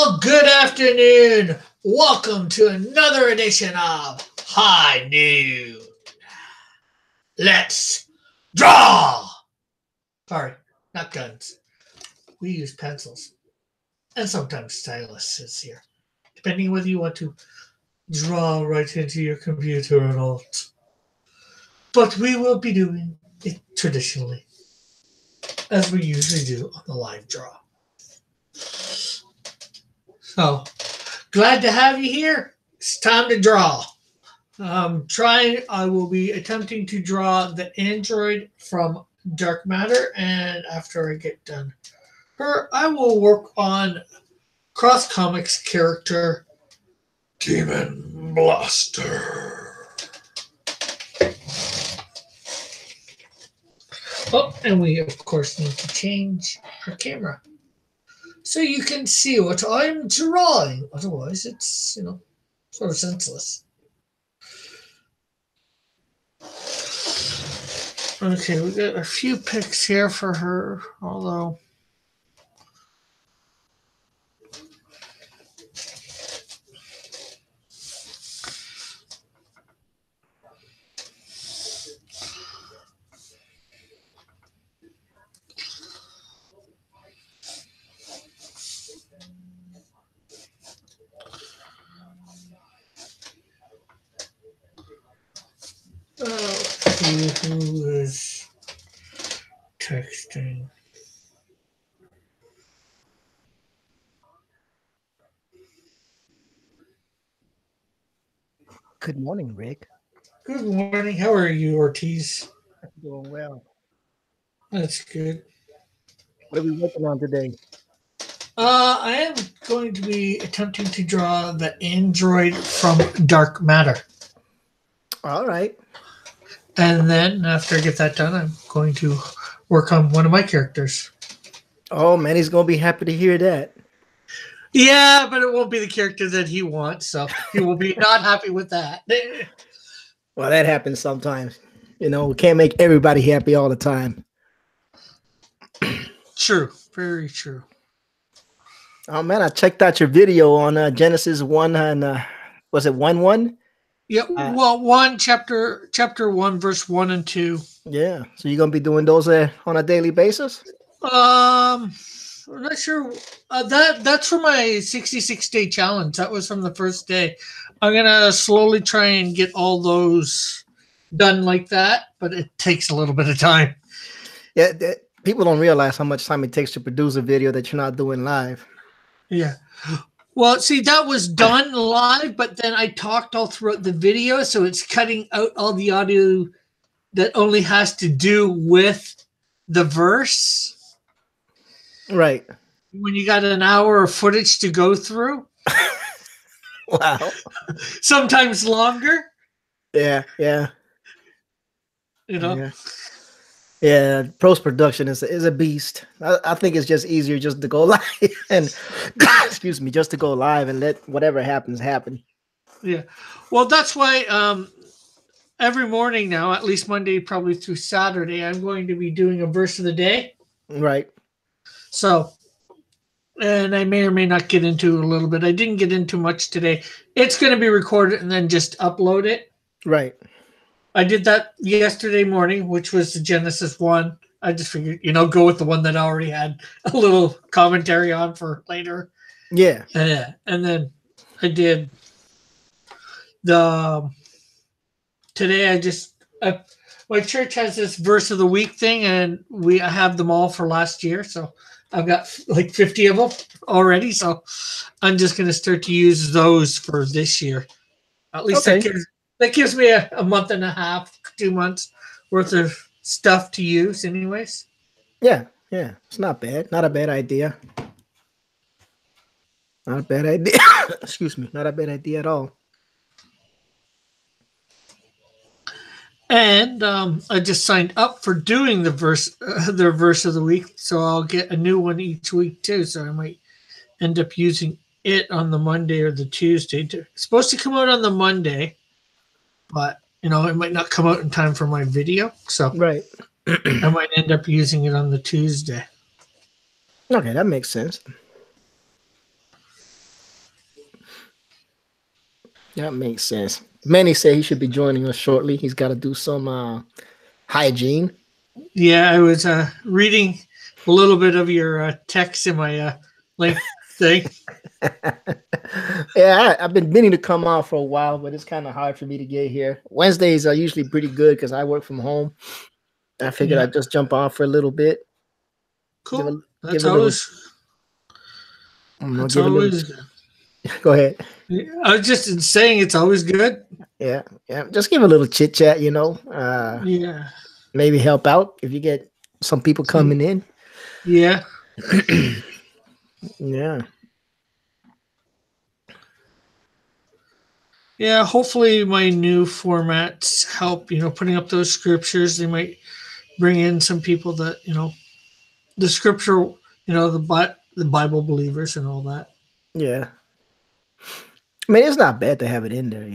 Well, good afternoon. Welcome to another edition of High Noon. Let's draw. Sorry, not guns. We use pencils and sometimes styluses here, depending whether you want to draw right into your computer or not. But we will be doing it traditionally, as we usually do on the live draw. So, glad to have you here. It's time to draw. I will be attempting to draw the android from Dark Matter, and after I get done her, I will work on Cross Comics character Demon Blaster. Oh, and we of course need to change our camera so you can see what I'm drawing. Otherwise, it's, sort of senseless. Okay, we got a few pics here for her, although who is texting? Good morning, Rick. Good morning. How are you, Ortiz? I'm doing well. That's good. What are we working on today? I am going to be attempting to draw the android from Dark Matter. All right. And then after I get that done, I'm going to work on one of my characters. Oh, man, he's going to be happy to hear that. Yeah, but it won't be the character that he wants, so he will be not happy with that. Well, that happens sometimes. We can't make everybody happy all the time. True. Very true. Oh, man, I checked out your video on Genesis 1 and was it 1-1? Yeah, chapter 1, verse 1 and 2. Yeah, so you're going to be doing those on a daily basis? I'm not sure. That's for my 66-day challenge. That was from the first day. I'm going to slowly try and get all those done like that, but it takes a little bit of time. Yeah, people don't realize how much time it takes to produce a video that you're not doing live. Yeah. Well, see, that was done live, but then I talked all throughout the video, so it's cutting out all the audio that only has to do with the verse. Right. When you got an hour of footage to go through. Wow. Sometimes longer. Yeah. Yeah, post-production is a beast. I think it's just easier just to go live and just to go live and let whatever happens happen. Yeah. Well, that's why every morning now, at least Monday probably through Saturday, I'm going to be doing a verse of the day. Right. So, and I may or may not get into a little bit. I didn't get into much today. It's going to be recorded and then just upload it. Right. I did that yesterday morning, which was the Genesis 1. I just figured, go with the one that I already had a little commentary on for later. Yeah. And then I did today my church has this verse of the week thing, and I have them all for last year. So I've got like 50 of them already. So I'm just going to start to use those for this year. At least that gives me a month and a half, 2 months worth of stuff to use anyways. Yeah. It's not bad. Not a bad idea. Not a bad idea. Excuse me. Not a bad idea at all. And I just signed up for doing the verse of the week, so I'll get a new one each week too. So I might end up using it on the Monday or the Tuesday. It's supposed to come out on the Monday, but it might not come out in time for my video. So right. I might end up using it on the Tuesday. Okay, that makes sense. That makes sense. Manny said he should be joining us shortly. He's got to do some hygiene. Yeah, I was reading a little bit of your text in my link thing. Yeah, I've been meaning to come out for a while, but it's kind of hard for me to get here. Wednesdays are usually pretty good because I work from home. I figured Yeah. I'd just jump on for a little bit. Cool. Give a little. That's Give a little. always. Go ahead. I was just saying it's always good. Yeah, just give a little chit chat, Yeah. Maybe help out if you get some people coming in. Yeah. Yeah. Yeah, hopefully my new formats help, putting up those scriptures. They might bring in some people that, the scripture, the Bible believers and all that. Yeah. I mean, it's not bad to have it in there,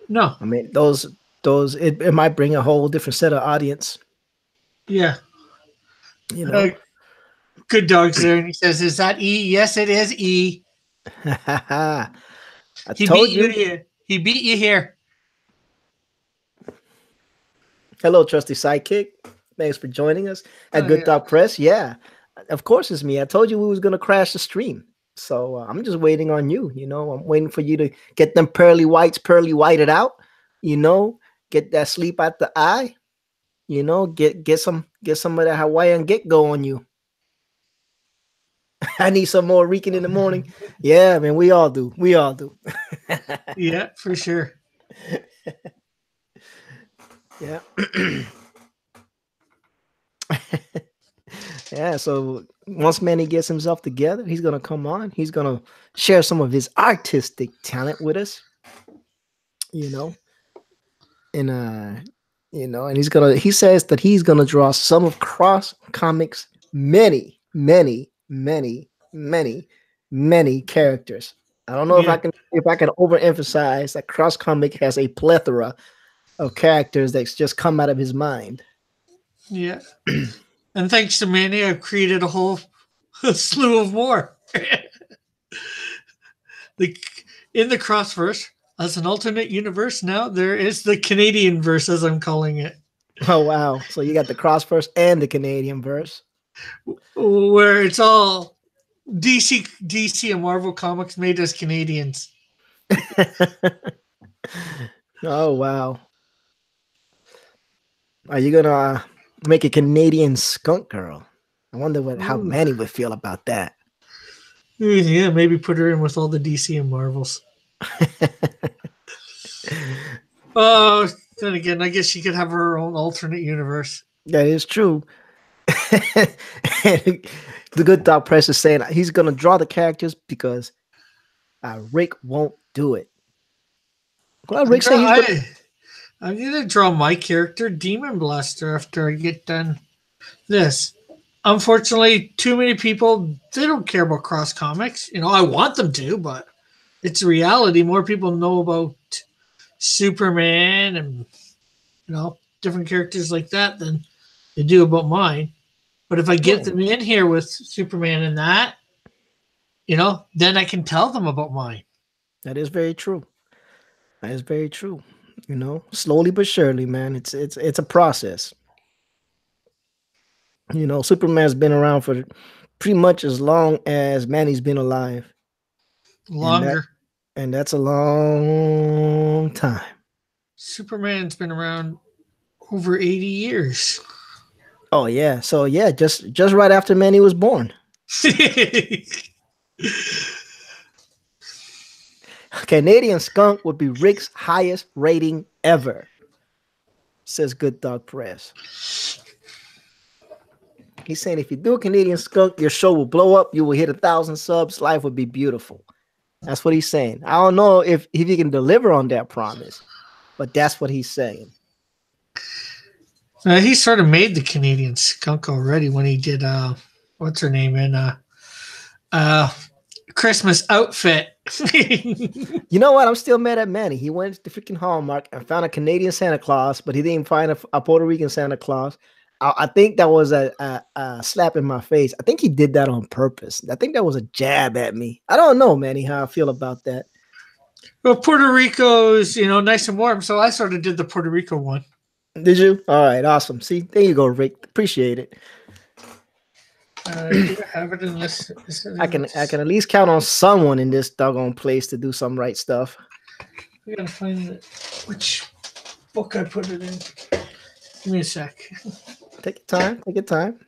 No. I mean, it might bring a whole different set of audience. Yeah. Good Dog's there, and he says, "Is that E?" Yes, it is E. He told beat you here. He beat you here. Hello, trusty sidekick. Thanks for joining us at Good Dog Press. Yeah, of course it's me. I told you we was gonna crash the stream, so I'm just waiting on you. I'm waiting for you to get them pearly whited out. Get that sleep out the eye. Get some of that Hawaiian get-go on you. I need some more reeking in the morning. Yeah, man, we all do. Yeah, for sure. Yeah. Yeah, so once Manny gets himself together, he's going to come on. He's going to share some of his artistic talent with us. And he says that he's going to draw some of Cross Comics many characters. I don't know if I can overemphasize that Cross Comic has a plethora of characters that's just come out of his mind. Yeah. And thanks to Manny, I've created a whole slew of more. In the Crossverse, as an alternate universe now, there is the Canadian verse, as I'm calling it. Oh, wow. So you got the Crossverse and the Canadian verse. Where it's all DC and Marvel Comics made us Canadians. Oh, wow. Are you going to make a Canadian skunk girl? I wonder how Manny would feel about that. Yeah, maybe put her in with all the DC and Marvels. Oh, then again, I guess she could have her own alternate universe. That is true. The Good Dog Press is saying he's going to draw the characters because Rick won't do it. Well, Rick said I'm going to draw my character, Demon Blaster, after I get done this. Unfortunately, too many people, they don't care about Cross Comics. I want them to, but it's reality. More people know about Superman and, different characters like that than they do about mine. But if I get them in here with Superman and that, then I can tell them about mine. That is very true. Slowly but surely, man. It's a process. Superman's been around for pretty much as long as Manny's been alive. Longer. And that's a long time. Superman's been around over 80 years. Oh, yeah. So, yeah, just right after Manny was born. Canadian Skunk would be Rick's highest rating ever, says Good Dog Press. He's saying if you do a Canadian Skunk, your show will blow up. You will hit 1,000 subs. Life would be beautiful. That's what he's saying. I don't know if he can deliver on that promise, but that's what he's saying. He sort of made the Canadian Skunk already when he did what's her name in Christmas Outfit. You know what? I'm still mad at Manny. He went to freaking Hallmark and found a Canadian Santa Claus, but he didn't find a Puerto Rican Santa Claus. I think that was a slap in my face. I think he did that on purpose. I think that was a jab at me. I don't know, Manny, how I feel about that. Well, Puerto Rico's, nice and warm, so I sort of did the Puerto Rico one. Did you? All right, awesome. See, there you go, Rick. Appreciate it. Do I have it in this? I can at least count on someone in this doggone place to do some right stuff. I gotta find which book I put it in. Give me a sec. Take your time. Take your time.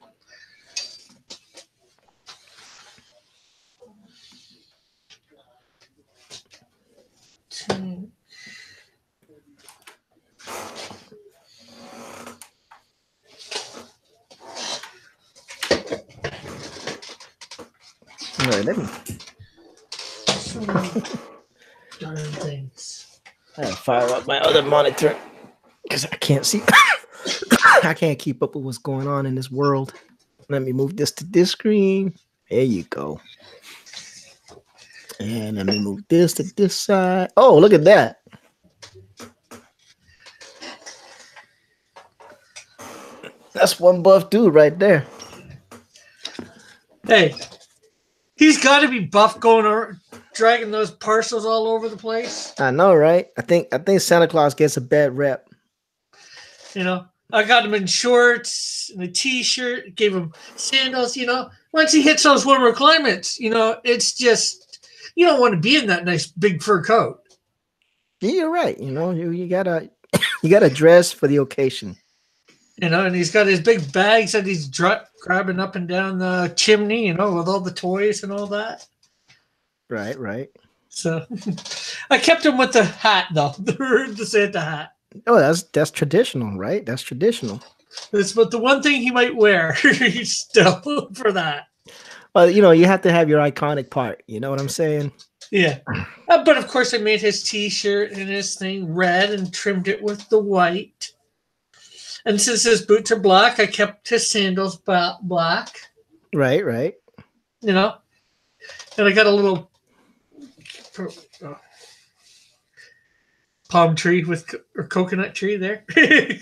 All right, let me. So many darn things. I gotta fire up my other monitor because I can't see. I can't keep up with what's going on in this world. Let me move this to this screen. There you go. And let me move this to this side. Oh, look at that. That's one buff dude right there. Hey, he's got to be buff going or dragging those parcels all over the place. I know, right? I think Santa Claus gets a bad rep. I got him in shorts and a t-shirt, gave him sandals, Once he hits those warmer climates, it's just, you don't want to be in that nice big fur coat. Yeah, you're right. You gotta dress for the occasion. And he's got his big bags that he's grabbing up and down the chimney, with all the toys and all that. Right. So I kept him with the hat, though, the Santa hat. Oh, that's traditional, right? That's traditional. But the one thing he might wear still for that. Well, you have to have your iconic part. You know what I'm saying? Yeah. But of course, I made his t-shirt and his thing red and trimmed it with the white. And since his boots are black, I kept his sandals black. Right. And I got a little palm tree or coconut tree there in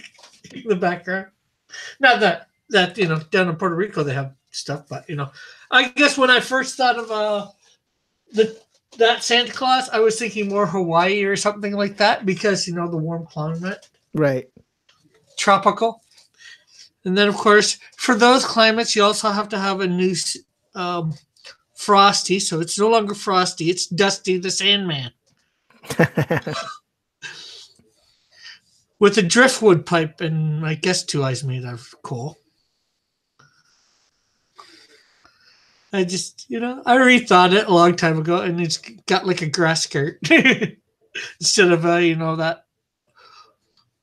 the background. Not that down in Puerto Rico they have stuff, but I guess when I first thought of that Santa Claus, I was thinking more Hawaii or something like that because the warm climate. Right. Tropical. And then of course for those climates you also have to have a new Frosty, so it's no longer Frosty, it's Dusty the Sandman. With a driftwood pipe and I guess 2 eyes made out of coal. I just, I rethought it a long time ago and it's got like a grass skirt instead of, that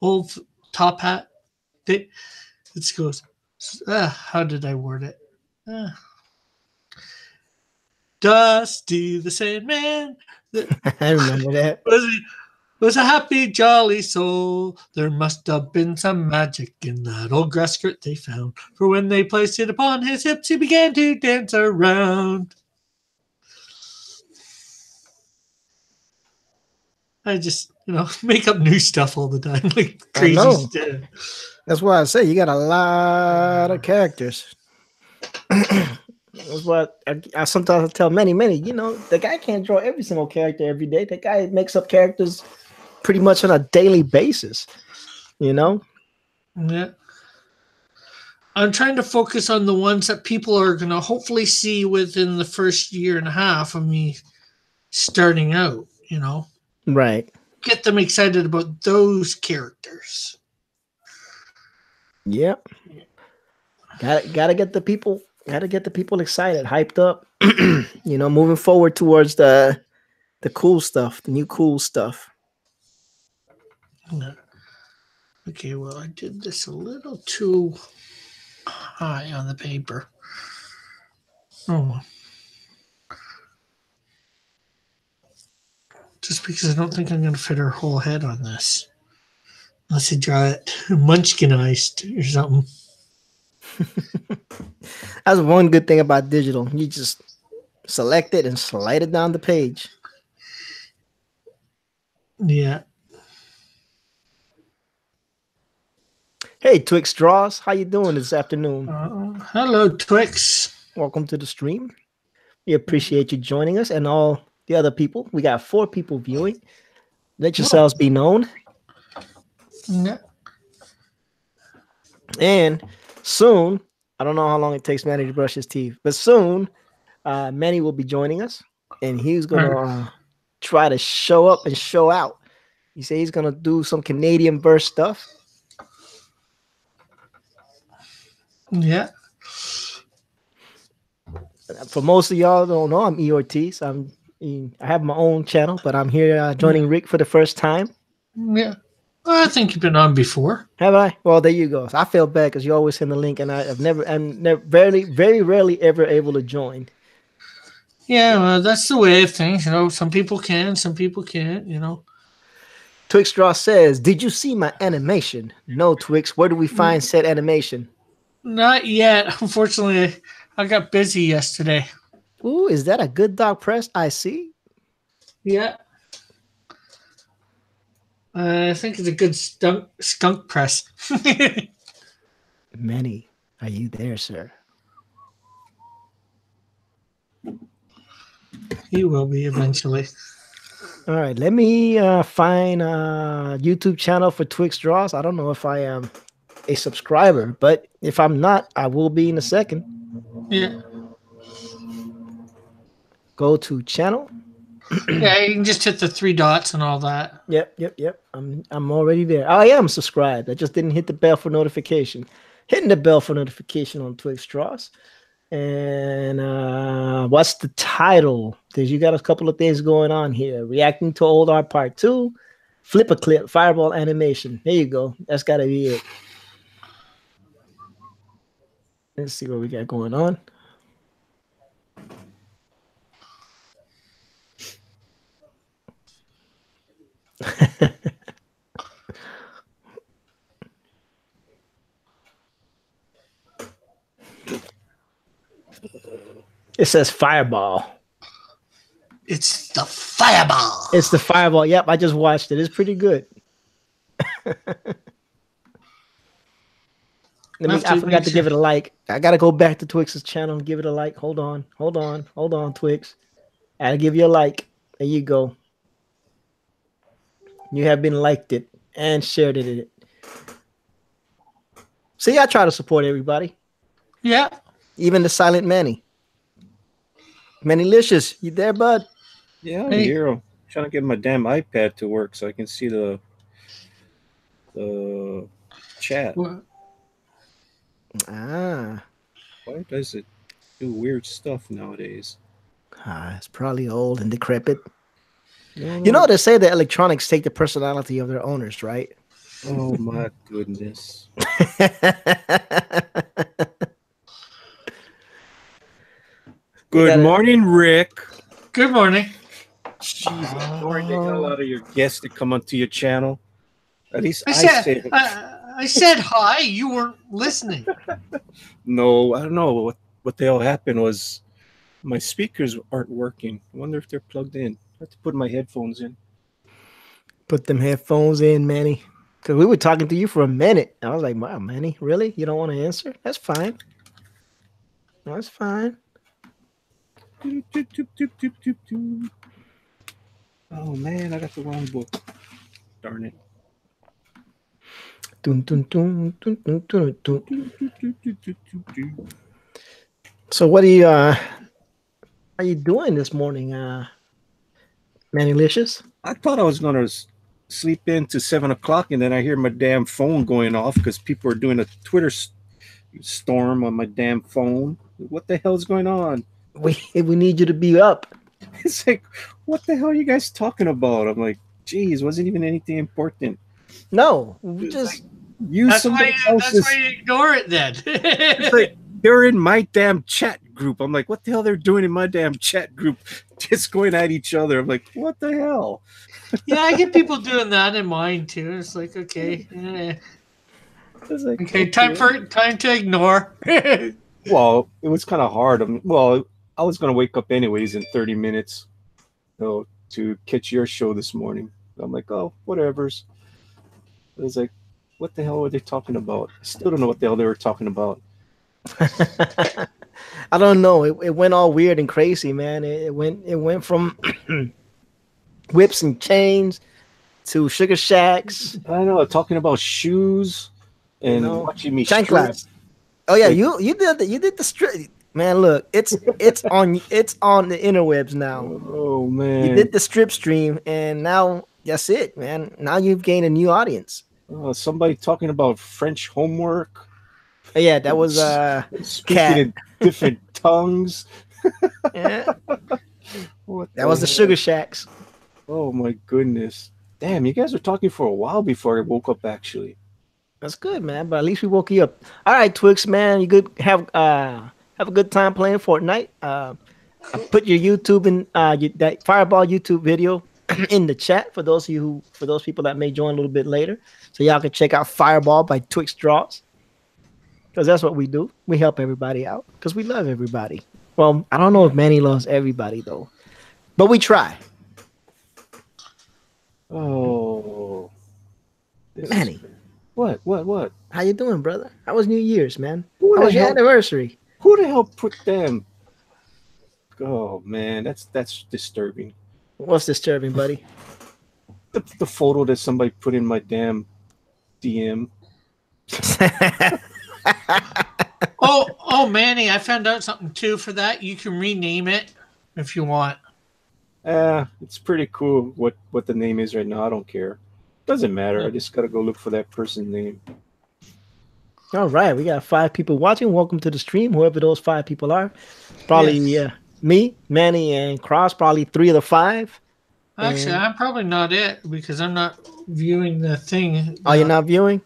old top hat. It goes, how did I word it? Dusty the Sandman. I remember that. Was a happy, jolly soul. There must have been some magic in that old grass skirt they found. For when they placed it upon his hips, he began to dance around. I just, make up new stuff all the time, like crazy stuff. That's why I say you got a lot of characters. That's what I sometimes tell many, the guy can't draw every single character every day. The guy makes up characters pretty much on a daily basis, Yeah. I'm trying to focus on the ones that people are going to hopefully see within the first year and a half of me starting out, Right. Get them excited about those characters. Yep. Gotta get the people excited, hyped up, moving forward towards the cool stuff, the new cool stuff. Okay, well, I did this a little too high on the paper. Oh. Just because I don't think I'm going to fit her whole head on this. Unless you draw it munchkinized or something. That's one good thing about digital. You just select it and slide it down the page. Yeah. Hey, Twix Draws, how you doing this afternoon? Hello, Twix. Welcome to the stream. We appreciate you joining us and all the other people. We got 4 people viewing. Let yourselves be known. Yeah. And soon, I don't know how long it takes Manny to brush his teeth, but soon, Manny will be joining us, and he's gonna try to show up and show out. He said he's gonna do some Canadian verse stuff. Yeah. For most of y'all don't know, I'm E Ortiz. I have my own channel, but I'm here joining Rick for the first time. Yeah. Well, I think you've been on before. Have I? Well, there you go. I feel bad because you always send the link, and I'm very rarely ever able to join. Yeah, well, that's the way of things. You know, some people can, some people can't. You know. Twixstraw says, "Did you see my animation?" No, Twix. Where do we find said animation? Not yet. Unfortunately, I got busy yesterday. Ooh, is that a good dog press? I see. Yeah. I think it's a good skunk press. Manny, are you there, sir? He will be eventually. All right, let me find a YouTube channel for Twixstraws. I don't know if I am a subscriber, but if I'm not, I will be in a second. Yeah. Go to channel. Yeah, you can just hit the 3 dots and all that. Yep. I'm already there. I am subscribed. I just didn't hit the bell for notification. Hitting the bell for notification on Twixstraws. And what's the title? Because you got a couple of things going on here. Reacting to Old Art Part 2, Flip a Clip, Fireball Animation. There you go. That's got to be it. Let's see what we got going on. It says Fireball. It's the Fireball. It's the Fireball. Yep, I just watched it. It's pretty good. I forgot to give it a like. I got to go back to Twix's channel and give it a like. Hold on, Twix. I got to give you a like. There you go. You have been liked it and shared it. See, I try to support everybody. Yeah. Even the silent Manny. Mannylicious, you there, bud? Yeah, I'm here. I'm trying to get my damn iPad to work so I can see the chat. What? Why does it do weird stuff nowadays? It's probably old and decrepit. You know, they say that electronics take the personality of their owners, right? Oh my goodness. Good morning, Rick. Good morning. Jeez, ignoring the hell out of your guests to come onto your channel. At least I said hi. You weren't listening. No, I don't know what the hell happened. Was my speakers aren't working? I wonder if they're plugged in. I have to put my headphones in. Put them headphones in, Manny. Because we were talking to you for a minute. I was like, wow, Manny, really? You don't want to answer? That's fine. That's fine. Oh man, I got the wrong book. Darn it. So what are you doing this morning, Mannylicious? I thought I was gonna sleep in to 7 o'clock, and then I hear my damn phone going off because people are doing a Twitter storm on my damn phone. What the hell's going on? We need you to be up. It's like, what the hell are you guys talking about? I'm like, geez, wasn't even anything important. No, we just use somebody else's. That's why you ignore it then. It's like, they're in my damn chat group. I'm like, what the hell they're doing in my damn chat group? Just going at each other. I'm like, what the hell? Yeah, I get people doing that in mine too. It's like, okay. It's like, okay, time to ignore. Well, it was kind of hard. I was going to wake up anyways in 30 minutes to catch your show this morning. I'm like, oh, whatever's. It was like, what the hell were they talking about? I still don't know what the hell they were talking about. I don't know. It went all weird and crazy, man. It went from whips and chains to sugar shacks, I know, talking about shoes you and know, watching me strip. chanclas. Oh yeah, Like, you did the strip. Man, look, it's on the interwebs now. oh You man, did the strip stream, and now that's it, man. Now you've gained a new audience. somebody talking about French homework, Yeah, that was speaking Cat. in different tongues. Yeah, What that the was the heck? sugar shacks. Oh my goodness. Damn, you guys were talking for a while before I woke up actually. That's good, man. But at least we woke you up. All right, Twix, man. You good? Have a good time playing Fortnite. I put your YouTube and that Fireball YouTube video in the chat for those people that may join a little bit later, so y'all can check out Fireball by Twix Draws, because that's what we do. We help everybody out because we love everybody. Well, I don't know if Manny loves everybody though, but we try. Oh, this is Manny, what? how you doing, brother? How was New Year's, man? Who How the was your hell? anniversary? Who the hell put them? Oh man, that's disturbing. What's disturbing, buddy? The photo that somebody put in my damn DM. Oh, Manny, I found out something too for that. You can rename it if you want. It's pretty cool what the name is right now. I don't care. Doesn't matter. I just gotta go look for that person's name. All right, we got 5 people watching. Welcome to the stream, whoever those 5 people are. Probably Yes. me, Manny, and Cross. Probably 3 of the 5. Actually, And I'm probably not it because I'm not viewing the thing. are you not viewing?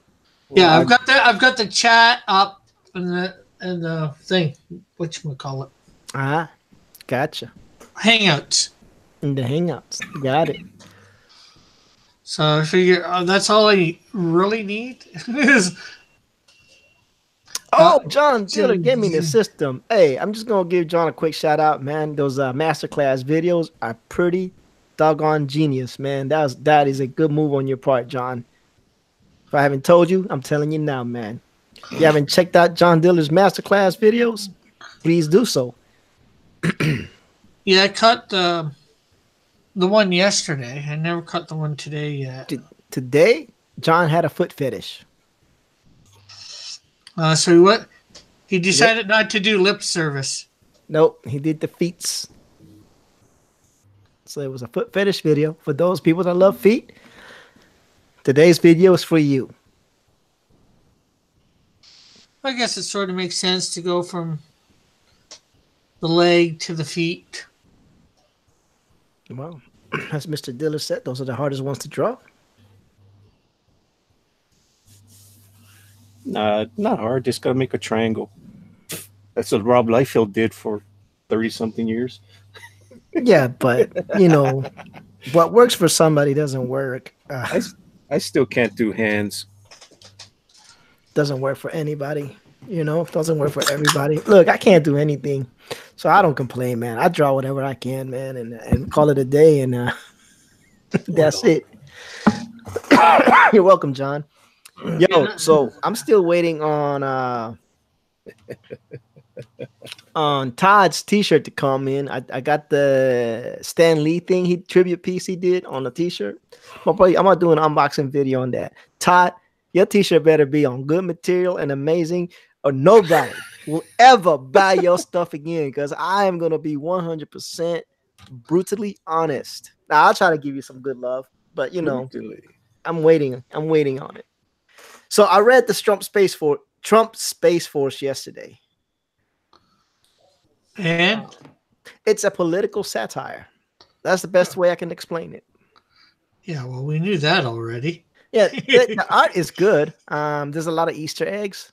Yeah, Well, I've got the chat up and the thing. Whatchamacallit? Ah, gotcha. Hangouts. In the Hangouts, got it. So I figure that's all I really need is Oh, John Diller gave me the system. Hey, I'm just gonna give John a quick shout out, man. Those masterclass videos are pretty doggone genius, man. That is a good move on your part, John. If I haven't told you, I'm telling you now, man. If you haven't checked out John Diller's masterclass videos, please do so. Yeah, I cut the one yesterday. I never cut the one today yet. Today, John had a foot fetish. So what? He decided not to do lip service. Nope, he did the feets. So it was a foot fetish video for those people that love feet. Today's video is for you. I guess it sort of makes sense to go from the leg to the feet. Well, as Mr. Diller said, those are the hardest ones to draw. nah, not hard. Just gotta make a triangle. That's what Rob Liefeld did for 30-something years. Yeah, but what works for somebody doesn't work. I still can't do hands. Doesn't work for anybody. Doesn't work for everybody. Look, I can't do anything, so I don't complain, man. I draw whatever I can, man, and call it a day, and that's it. You're welcome, John. Yo, so I'm still waiting on Todd's T-shirt to come in. I got the Stan Lee thing, he tribute piece he did on the T-shirt. I'm gonna do an unboxing video on that. Todd, your T-shirt better be on good material and amazing, or nobody will ever buy your stuff again. Because I am gonna be 100% brutally honest. Now I'll try to give you some good love, but I'm waiting. I'm waiting on it. So I read the Trump Space Force yesterday. And It's a political satire. That's the best way I can explain it. yeah, well, we knew that already. Yeah, the art is good. There's a lot of Easter eggs,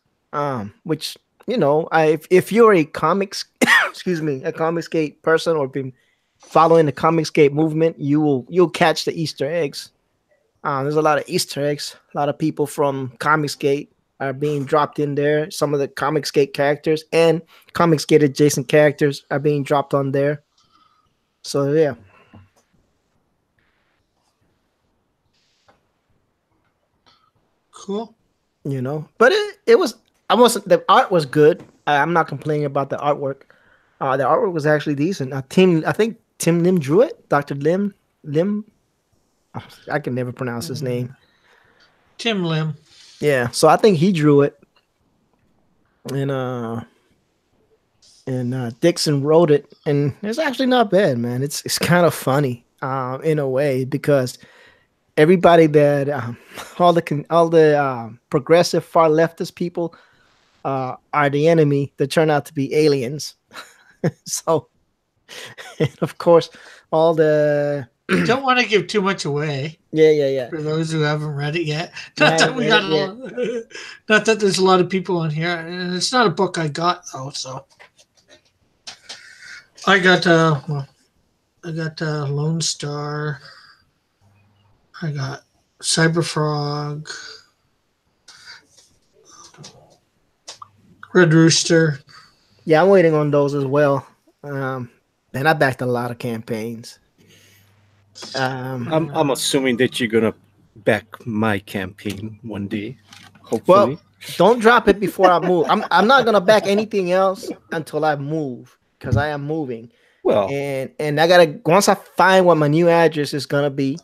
which if you're a comics, excuse me, a Comicsgate person or been following the Comicsgate movement, you'll catch the Easter eggs. There's a lot of Easter eggs. A lot of people from Comicsgate are being dropped in there. Some of the Comicsgate characters and Comicsgate adjacent characters are being dropped on there. So yeah. Cool. But it was I wasn't. The art was good. I'm not complaining about the artwork. The artwork was actually decent. I think Tim Lim drew it. Dr. Lim. I can never pronounce his name. Tim Lim. Yeah, so I think he drew it, and Dixon wrote it, and it's actually not bad, man. It's kind of funny, in a way, because everybody that all the progressive far leftist people are the enemy that turn out to be aliens. So, and of course, all the Don't want to give too much away yeah. for those who haven't read it yet. I Not that we got haven't read not that there's a lot of people on here, and it's not a book I got though. So I got Lone Star. I got Cyberfrog, Red Rooster. Yeah, I'm waiting on those as well. And I backed a lot of campaigns. I'm assuming that you're gonna back my campaign one day, hopefully. Well, don't drop it before I move. I'm not gonna back anything else until I move, because I am moving. Well, and I gotta, once I find what my new address is gonna be,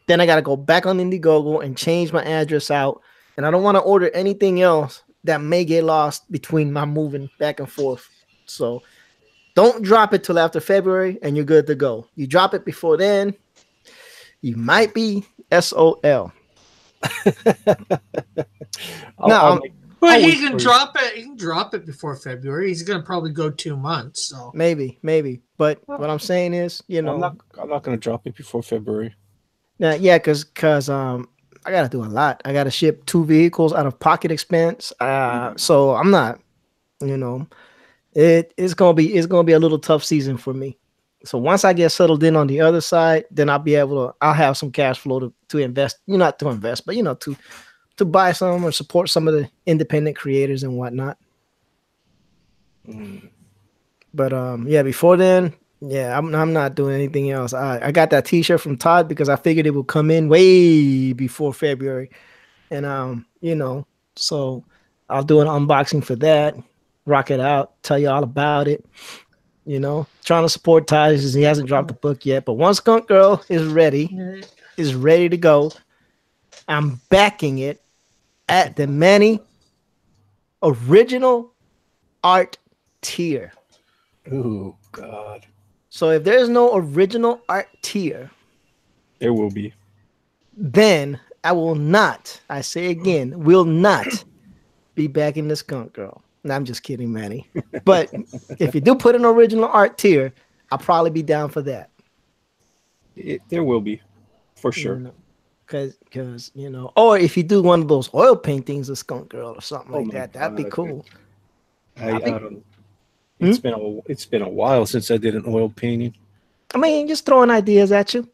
then I gotta go back on Indiegogo and change my address out. And I don't want to order anything else that may get lost between my moving back and forth. So don't drop it till after February, and you're good to go. You drop it before then, you might be SOL. Well, I'll he wait can for you. drop it. He can drop it before February. He's gonna probably go 2 months. So Maybe. But what I'm saying is, you know, I'm not gonna drop it before February. yeah, because I gotta do a lot. I gotta ship 2 vehicles out of pocket expense. So I'm not, you know, it's gonna be a little tough season for me. So once I get settled in on the other side, then I'll have some cash flow to invest. Not to invest, but to buy some or support some of the independent creators and whatnot. But yeah, before then, yeah, I'm not doing anything else. I got that T-shirt from Todd because I figured it would come in way before February, and so I'll do an unboxing for that, rock it out, tell you all about it. Trying to support Todd because he hasn't dropped the book yet. But once Skunk Girl is ready to go, I'm backing it at the Manny original art tier. Oh God. So if there's no original art tier, There will be. then I will not, I say again, will not be backing the Skunk Girl. No, I'm just kidding, Manny. But if you do put an original art tier, I'll probably be down for that. There will be, for sure. Because or if you do one of those oil paintings of Skunk Girl or something like my that, that'd be God. cool. I don't. It's been a while since I did an oil painting. I mean, just throwing ideas at you.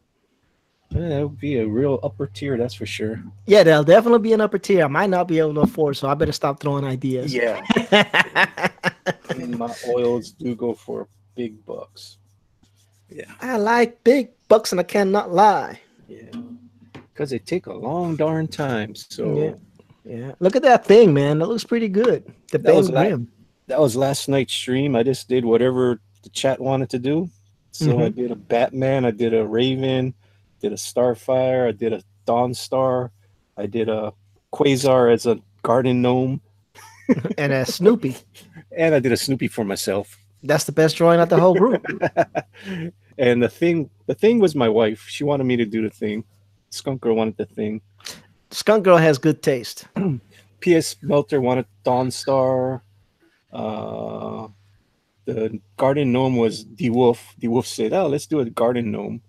Yeah, that would be a real upper tier, that's for sure. Yeah, there'll definitely be an upper tier. I might not be able to afford, so I better stop throwing ideas. Yeah. And my oils do go for big bucks. Yeah. I like big bucks, and I cannot lie. Yeah. Because they take a long darn time. So Yeah. Look at that thing, man. That looks pretty good. The That was bang rim. that was last night's stream. I just did whatever the chat wanted to do. So I did a Batman, I did a Raven, did a Starfire, I did a Dawn Star, I did a Quasar as a garden gnome, And a Snoopy. and I did a Snoopy for myself. That's the best drawing out the whole group. And the thing was my wife. She wanted me to do the thing. Skunk Girl wanted the thing. Skunk Girl has good taste. PS Melter wanted Dawn Star. The garden gnome was D Wolf. D Wolf said, "Oh, let's do a garden gnome."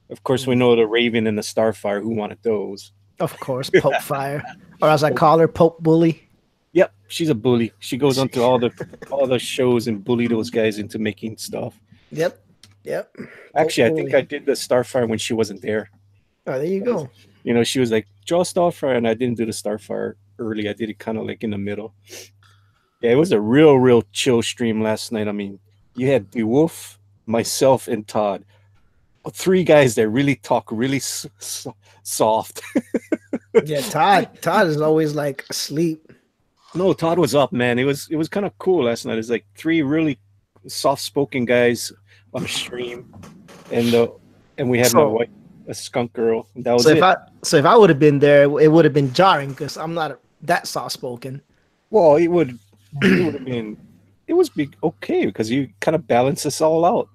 Of course, we know the Raven and the Starfire. Who wanted those? Of course, Pope Fire. Or as I call her, Pope Bully. Yep, she's a bully. She goes onto all the shows and bully those guys into making stuff. Yep. Actually, I Pope think Bully. I did the Starfire when she wasn't there. Oh, there you go. She was like, draw Starfire, and I didn't do the Starfire early. I did it kind of like in the middle. Yeah, it was a real chill stream last night. I mean, you had the Wolf, myself, and Todd. 3 guys that really talk really soft. Yeah, Todd is always like asleep. No, Todd was up, man. It was kind of cool last night. It's like three really soft-spoken guys on a stream, and we had my So, wife, a skunk girl. And that was so it. if I would have been there, it would have been jarring because I'm not that soft spoken. Well, it would have been. It was okay because you kind of balance us all out.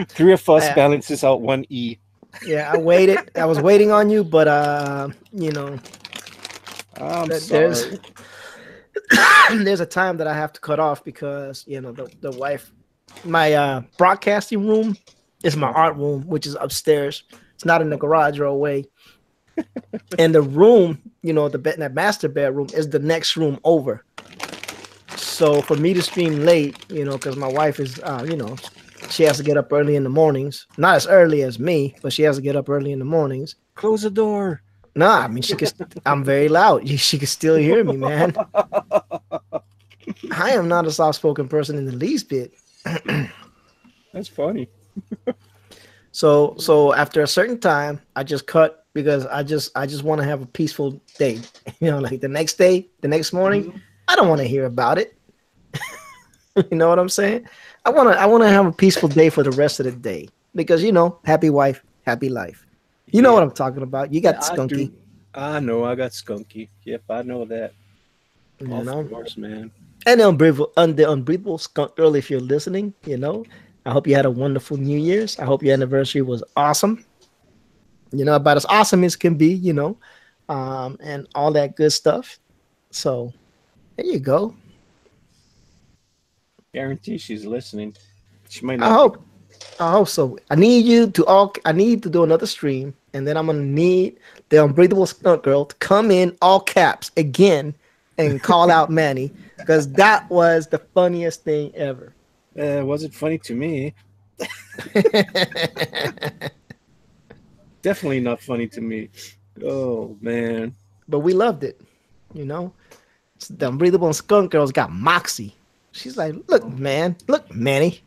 Three of us Yeah. balances out one E. Yeah, I waited. I was waiting on you, but you know, I'm there's sorry. there's a time that I have to cut off because you know the wife, my broadcasting room is my art room, which is upstairs. It's not in the garage or away. And the room, you know, that master bedroom is the next room over. So for me to stream late, you know, because my wife is, you know, she has to get up early in the mornings. Not as early as me, but she has to get up early in the mornings. Close the door. Nah, I mean, she can. I'm very loud. She can still hear me, man. I am not a soft-spoken person in the least bit. That's funny. So after a certain time, I just cut because I just want to have a peaceful day. You know, like the next day, the next morning, I don't want to hear about it. You know what I'm saying? I want to have a peaceful day for the rest of the day because you know, happy wife, happy life. You know what I'm talking about. You got I Skunky. do. I know. I got Skunky. Yep, I know that. You Of know, course, man. and the unbreathable skunk girl. If you're listening, you know, I hope you had a wonderful New Year's. I hope your anniversary was awesome. You know, about as awesome as can be. You know, and all that good stuff. So there you go. Guarantee she's listening. She might I not. hope. I hope so. I need to do another stream, and then I'm gonna need the unbreathable skunk girl to come in all caps again and call out Manny because that was the funniest thing ever. It wasn't funny to me. Definitely not funny to me. Oh man. But we loved it, you know. The unbreathable skunk girl's got moxie. She's like, look, man, look, Manny.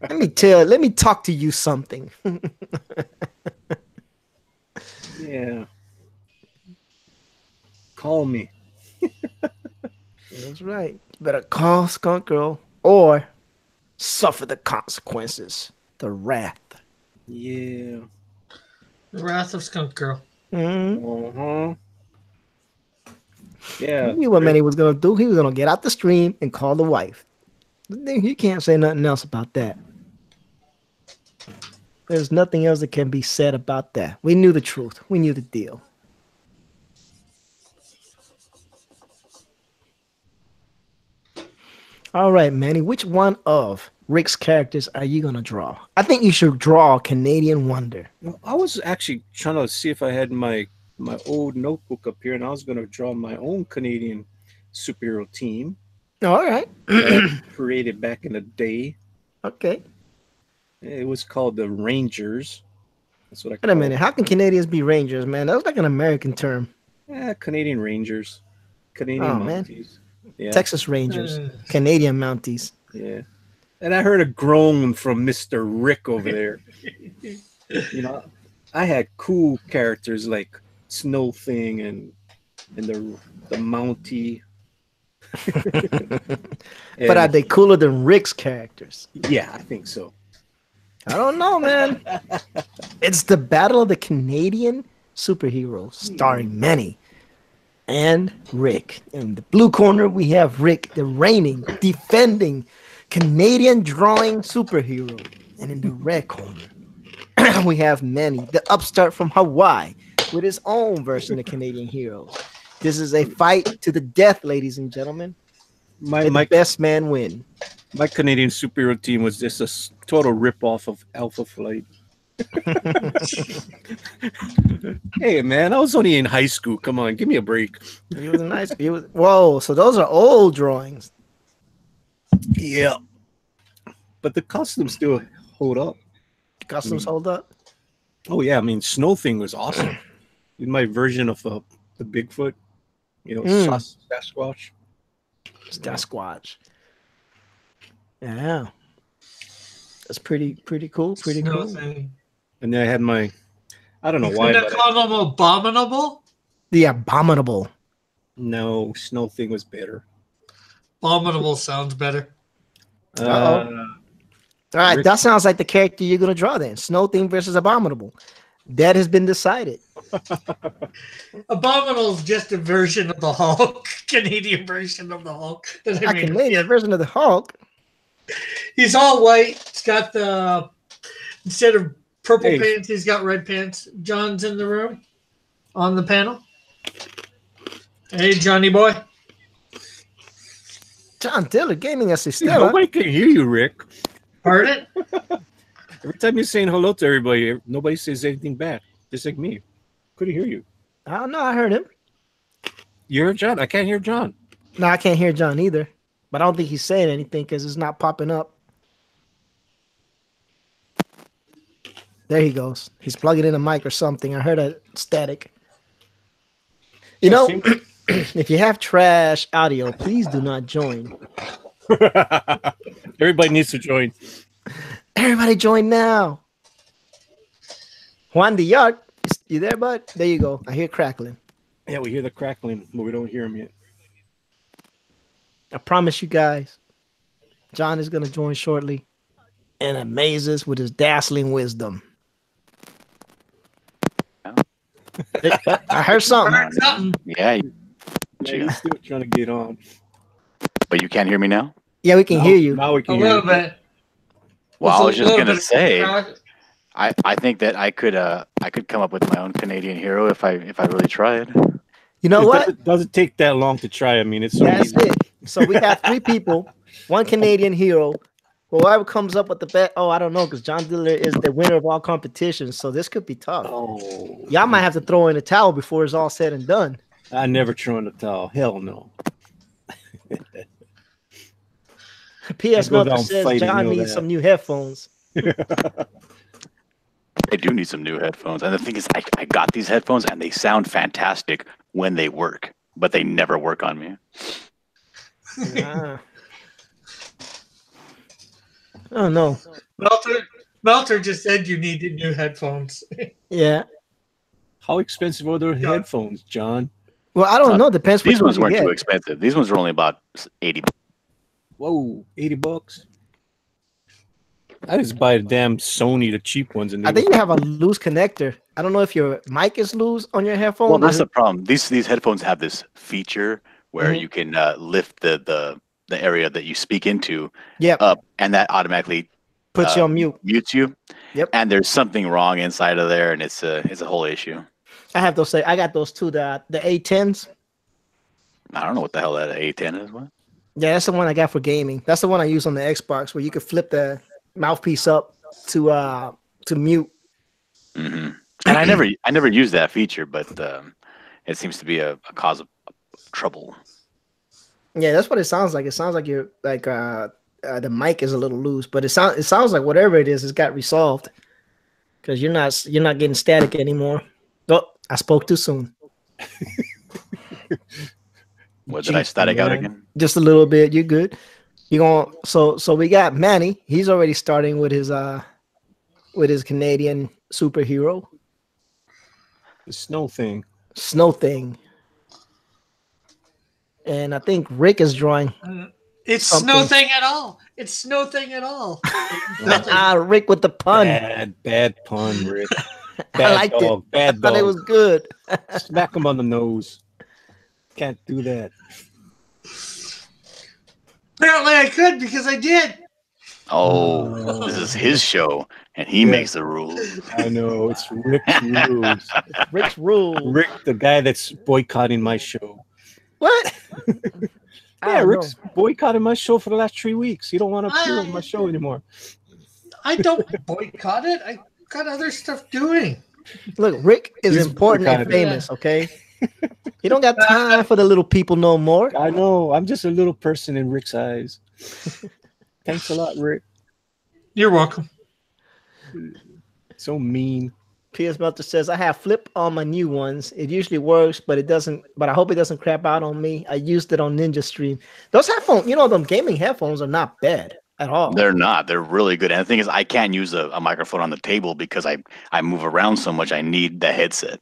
Let me talk to you something. Yeah. Call me. That's right. You better call skunk girl or suffer the consequences, the wrath. Yeah. The Wrath of Skunk Girl. Mhm. Yeah. You knew what Manny was gonna do. He was gonna get out the stream and call the wife. You can't say nothing else about that. There's nothing else that can be said about that. We knew the truth. We knew the deal. All right, Manny. Which one of Rick's characters are you gonna draw? I think you should draw Canadian Wonder. Well, I was actually trying to see if I had my old notebook up here, and I was going to draw my own Canadian superhero team All right. that I created back in the day. Okay. It was called the Rangers. That's what I Wait a call minute. How can Canadians be Rangers, man? That was like an American term. it. Yeah, Canadian Rangers, Canadian Oh, man. Mounties. Yeah, Texas Rangers, Uh, Canadian Mounties. yeah. And I heard a groan from Mr. Rick over there. You know, I had cool characters like Snow Thing and the Mountie. But are And- they cooler than Rick's characters? yeah, I think so. I don't know, man. It's the battle of the Canadian superheroes, starring Manny and Rick. In the blue corner, we have Rick, the reigning, defending Canadian drawing superhero. And in the red corner, we have Manny, the upstart from Hawaii, with his own version of Canadian heroes. This is a fight to the death, ladies and gentlemen. My May my the best man win. my Canadian superhero team was just a total ripoff of Alpha Flight. Hey man, I was only in high school. Come on, give me a break. He was nice. He was whoa. So those are old drawings. Yeah, but the costumes still hold up. Customs hold up. Oh yeah, I mean Snow Thing was awesome. In my version of the Bigfoot, you know, Sasquatch. Sasquatch. Yeah, that's pretty cool. Pretty no cool. thing. And then I had my, I don't know why, Couldn't but have called them abominable? The abominable. No, Snow Thing was better. Abominable sounds better. Uh-oh. All right, Rick- that sounds like the character you're gonna draw then. Snow Thing versus Abominable. That has been decided. Abominable is just a version of the Hulk, Canadian version of the Hulk. That I A made. Canadian version of the Hulk. He's all white. He's got the instead of purple Hey. pants, he's got red pants. John's in the room on the panel. Hey, Johnny boy. John Dillard Gaming Assistella. Nobody can hear you, Rick. Heard it? Every time you're saying hello to everybody, nobody says anything back. Just like me. Couldn't hear you. I don't know. I heard him. You heard John? I can't hear John. No, I can't hear John either. But I don't think he's saying anything because it's not popping up. There he goes. He's plugging in a mic or something. I heard a static. You know, if you have trash audio, please do not join. Everybody needs to join. Everybody join now. Juan Diart, you there, bud? There you go. I hear crackling. Yeah, we hear the crackling, but we don't hear him yet. I promise you guys, John is going to join shortly and amaze us with his dazzling wisdom. I heard something. Heard something. Yeah, Yeah, he's still trying to get on. but you can't hear me now? Yeah, we can hear you. Now we A can hear little you. bit. Well, I was It's a just little gonna bit of say, crowd. I think that I could come up with my own Canadian hero if I really tried. You know It what? doesn't take that long to try. I mean, it's so That's easy. it. So we have 3 people, 1 Canadian hero. Whoever comes up with the best. Oh, I don't know, because John Dillard is the winner of all competitions. So this could be tough. Oh, Y'all might have to throw in a towel before it's all said and done. I never throw in the towel. Hell no. P.S. go Meltzer down says fighting, John you know needs that. some new headphones. I do need some new headphones, and the thing is, I got these headphones and they sound fantastic when they work, but they never work on me. Ah. Oh no. Melter just said you needed new headphones. Yeah. How expensive are those headphones, John? Well, I don't know. Depends which These ones you weren't get. too expensive. These ones were only about 80. Whoa, $80. I just buy the damn Sony, the cheap ones, and I think you have a loose connector. I don't know if your mic is loose on your headphone. Well, that's or- the problem. These headphones have this feature where Mhm. you can lift the area that you speak into Yep. up, and that automatically puts you on mute. mutes you. Yep. And there's something wrong inside of there, and it's a whole issue. I have those. I got those too. The A10s. I don't know what the hell that A10 is. What? Yeah, that's the one I got for gaming. That's the one I use on the Xbox, where you could flip the mouthpiece up to mute. hmm And I never used that feature, but it seems to be a cause of trouble. Yeah, that's what it sounds like. It sounds like you're like the mic is a little loose, but it sounds like whatever it is, it's got resolved because you're not getting static anymore. Oh, I spoke too soon. What did I Jeez, static out man. again? Just a little bit. You're good. You going so we got Manny. He's already starting with his Canadian superhero The Snow Thing. Snow Thing, and I think Rick is drawing. It's Something. no thing at all. It's no thing at all. Rick with the pun. Bad pun, Rick. I Bad liked dog. it. Bad I thought dog. it was good. Smack him on the nose. Can't do that. Apparently I could because I did. Oh, this is his show, and he makes the rules. I know. It's Rick's rules. Rick's rule. Rick, the guy that's boycotting my show. What? I Yeah, don't Rick's boycotting my show for the last 3 weeks. He don't want to appear on my I- show anymore. I don't boycott it. I got other stuff doing. know. Look, Rick is He's important and boycotted. famous. Okay. You don't got time for the little people no more. I know. I'm just a little person in Rick's eyes. Thanks a lot, Rick. You're welcome. So mean. P.S. Melter says, I have Flip on my new ones. It usually works, but it doesn't. But I hope it doesn't crap out on me. I used it on Ninja Stream. Those headphones, them gaming headphones are not bad at all. They're not. They're really good. And the thing is, I can't use a microphone on the table because I move around so much. I need the headset.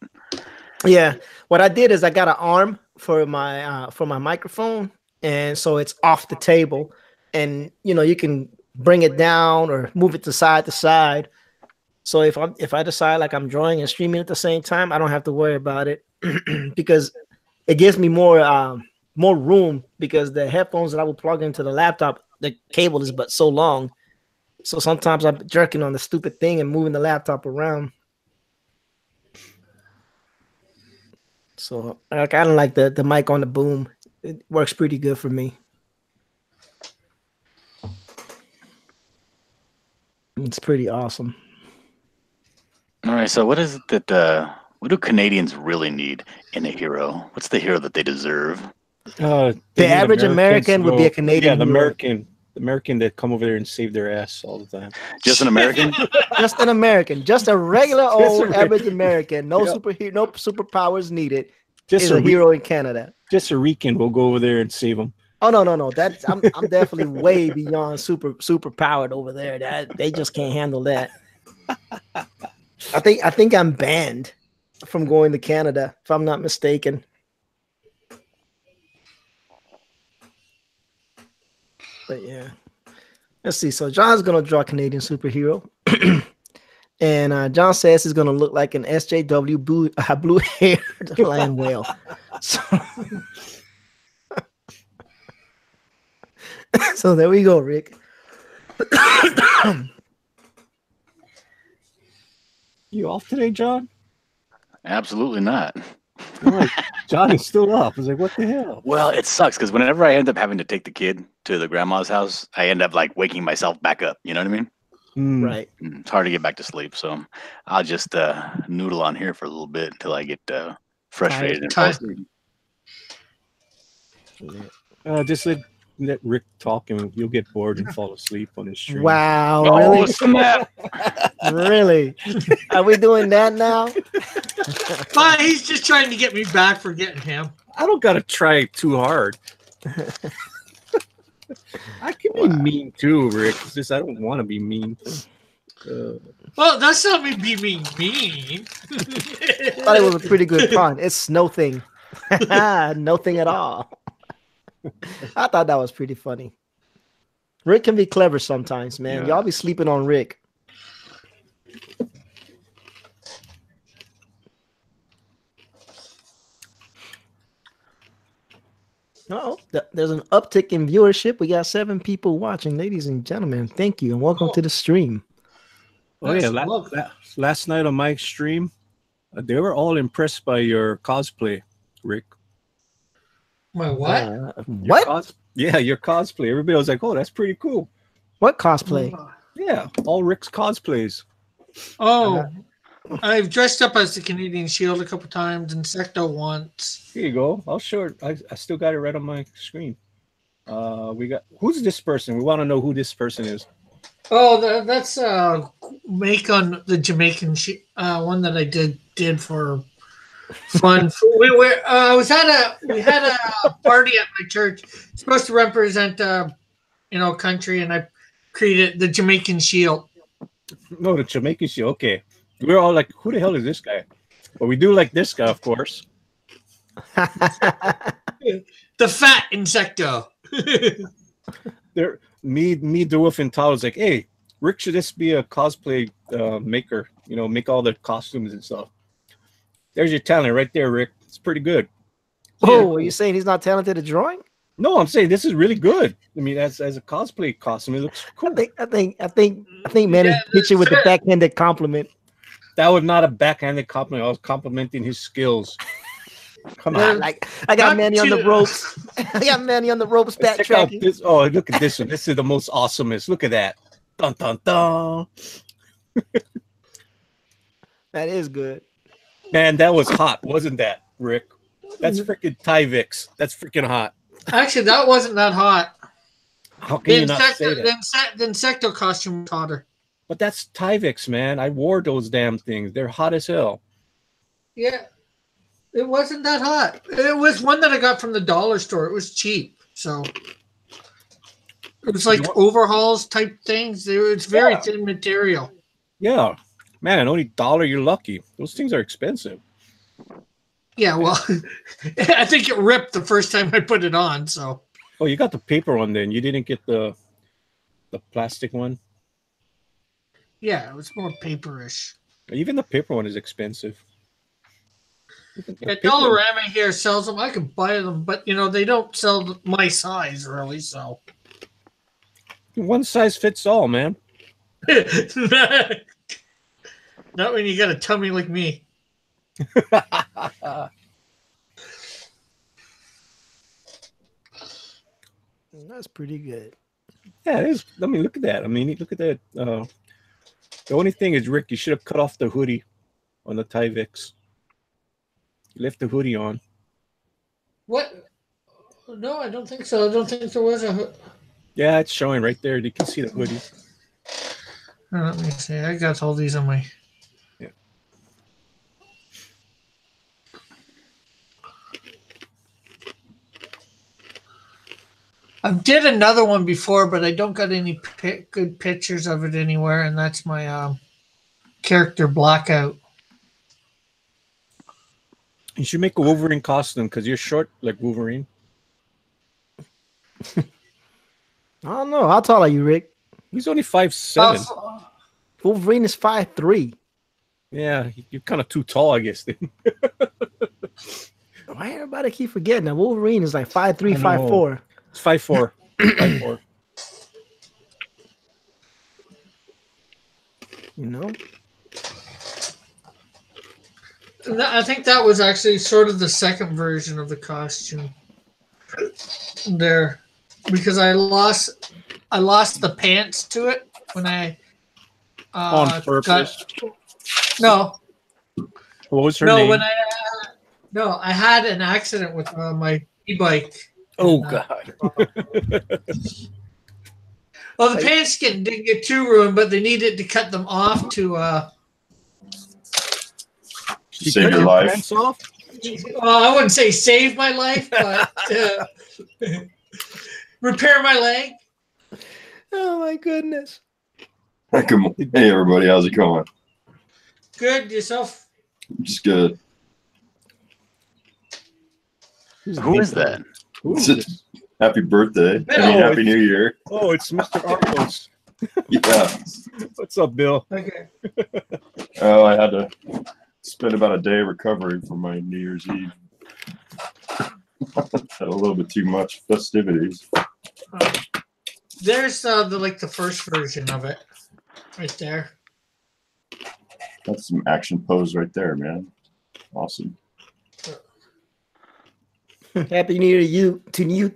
Yeah. What I did is I got an arm for my microphone, and so it's off the table, and you can bring it down or move it to side. So if I decide like I'm drawing and streaming at the same time, I don't have to worry about it because it gives me more room, because the headphones that I will plug into the laptop, the cable is but so long. So sometimes I'm jerking on the stupid thing and moving the laptop around. So I kind of like the mic on the boom. It works pretty good for me. It's pretty awesome. All right. So what is it that what do Canadians really need in a hero? What's the hero that they deserve? The average American would be a Canadian. Yeah, the American that come over there and save their ass all the time. Just an American? Just an American. Just a regular old average American. No superhero, no superpowers needed. Just a hero in Canada. Just a Rican will go over there and save them. Oh no. That's I'm definitely way beyond super powered over there. That they just can't handle that. I think I'm banned from going to Canada, if I'm not mistaken. But yeah, let's see. So John's gonna draw a Canadian superhero, and John says he's gonna look like an SJW blue-haired land whale. So there we go, Rick. You off today, John? Absolutely not. Like, Johnny's still up. I was like, what the hell? Well, it sucks because whenever I end up having to take the kid to the grandma's house, I end up like waking myself back up. You know what I mean? Right. It's hard to get back to sleep. So I'll just noodle on here for a little bit until I get frustrated and fall asleep. Just let Rick talk and you'll get bored and fall asleep on his stream. Wow, Oh, really? snap. Really? Are we doing that now? Fine, he's just trying to get me back for getting him. I don't gotta try too hard. I can be mean too, Rick. It's just I don't want to be mean. Well, that's not me being mean. I thought it was a pretty good pun. It's no thing. No thing at all. I thought that was pretty funny. Rick can be clever sometimes, man. Yeah. Y'all be sleeping on Rick. Oh, there's an uptick in viewership. We got 7 people watching, ladies and gentlemen. Thank you and welcome to the stream. Oh yeah, last night on my stream, they were all impressed by your cosplay, Rick. My what? What? Yeah, your cosplay. Everybody was like, "Oh, that's pretty cool." What cosplay? Yeah, all Rick's cosplays. Oh, I've dressed up as the Canadian Shield a couple times, Insecto once. Here you go. I'll show it. I still got it right on my screen. We got who's this person? We want to know who this person is. Oh, that's Macon, the Jamaican one that I did for fun. We had a party at my church. It's supposed to represent country, and I created the Jamaican Shield. No, the Jamaican Shield. Okay, we're all like, who the hell is this guy? But we do like this guy, of course. The fat Insecto. Me, DeWolf, and Todd was like, hey, Rick should just be a cosplay maker. Make all the costumes and stuff. There's your talent right there, Rick. It's pretty good. Oh, are you saying he's not talented at drawing? No, I'm saying this is really good. I mean, as a cosplay costume, it looks cool. I think Manny hit you with the backhanded compliment. That was not a backhanded compliment. I was complimenting his skills. Come on. Like I got Manny on the ropes. I got Manny on the ropes backtracking. This. Oh, look at this one. This is the most awesomest. Look at that. Dun dun dun. That is good. Man, that was hot, wasn't that, Rick? That's freaking Tyvix. That's freaking hot. Actually, that wasn't that hot. How can you not say that? The Insecto costume was hotter. But that's Tyvix, man. I wore those damn things. They're hot as hell. Yeah. It wasn't that hot. It was one that I got from the dollar store. It was cheap. So it was like overhauls type things. It's very thin material. Yeah. Man, only $1, you're lucky. Those things are expensive. Yeah, well, I think it ripped the first time I put it on. So Oh, you got the paper one then. You didn't get the plastic one. yeah, it was more paperish. Even the paper one is expensive. Even the Yeah, paper- Dollarama here sells them. I could buy them, but they don't sell my size really. So One size fits all, man. not when you got a tummy like me. That's pretty good. Yeah, it is. I mean, look at that. I mean, look at that. The only thing is, Rick, you should have cut off the hoodie on the Tyvix. You left the hoodie on. What? No, I don't think so. I don't think there was a. Yeah, it's showing right there. You can see the hoodie. Let me see. I got all these on my. Yeah. I did another one before, but I don't got any good pictures of it anywhere, and that's my character Blackout. You should make a Wolverine costume because you're short like Wolverine. I don't know. How tall are you, Rick? He's only 5'7". Wolverine is 5'3". Yeah, you're kind of too tall, I guess. Then. Why everybody keep forgetting that Wolverine is like 5'3", I know. 5'4". It's 5'4". 5'4". You know? I think that was actually sort of the second version of the costume there, because I lost the pants to it when I On purpose. No, What was her no, name? when I had an accident with my e-bike. Oh, And, God. well, the pants didn't get too ruined, but they needed to cut them off to. She Save cut your life. pants off? Well, I wouldn't say save my life, but repair my leg. Oh my goodness. Come on. Hey, everybody. How's it going? Good, yourself? Just good. Who is that? Who is this? Happy birthday. Bill. Happy New Year. Oh, it's Mr. Argos. Yeah. What's up, Bill? Okay. Oh, I had to spend about a day recovering from my New Year's Eve. Had a little bit too much festivities. There's the first version of it, right there. That's some action pose right there, man. Awesome. Happy New Year to you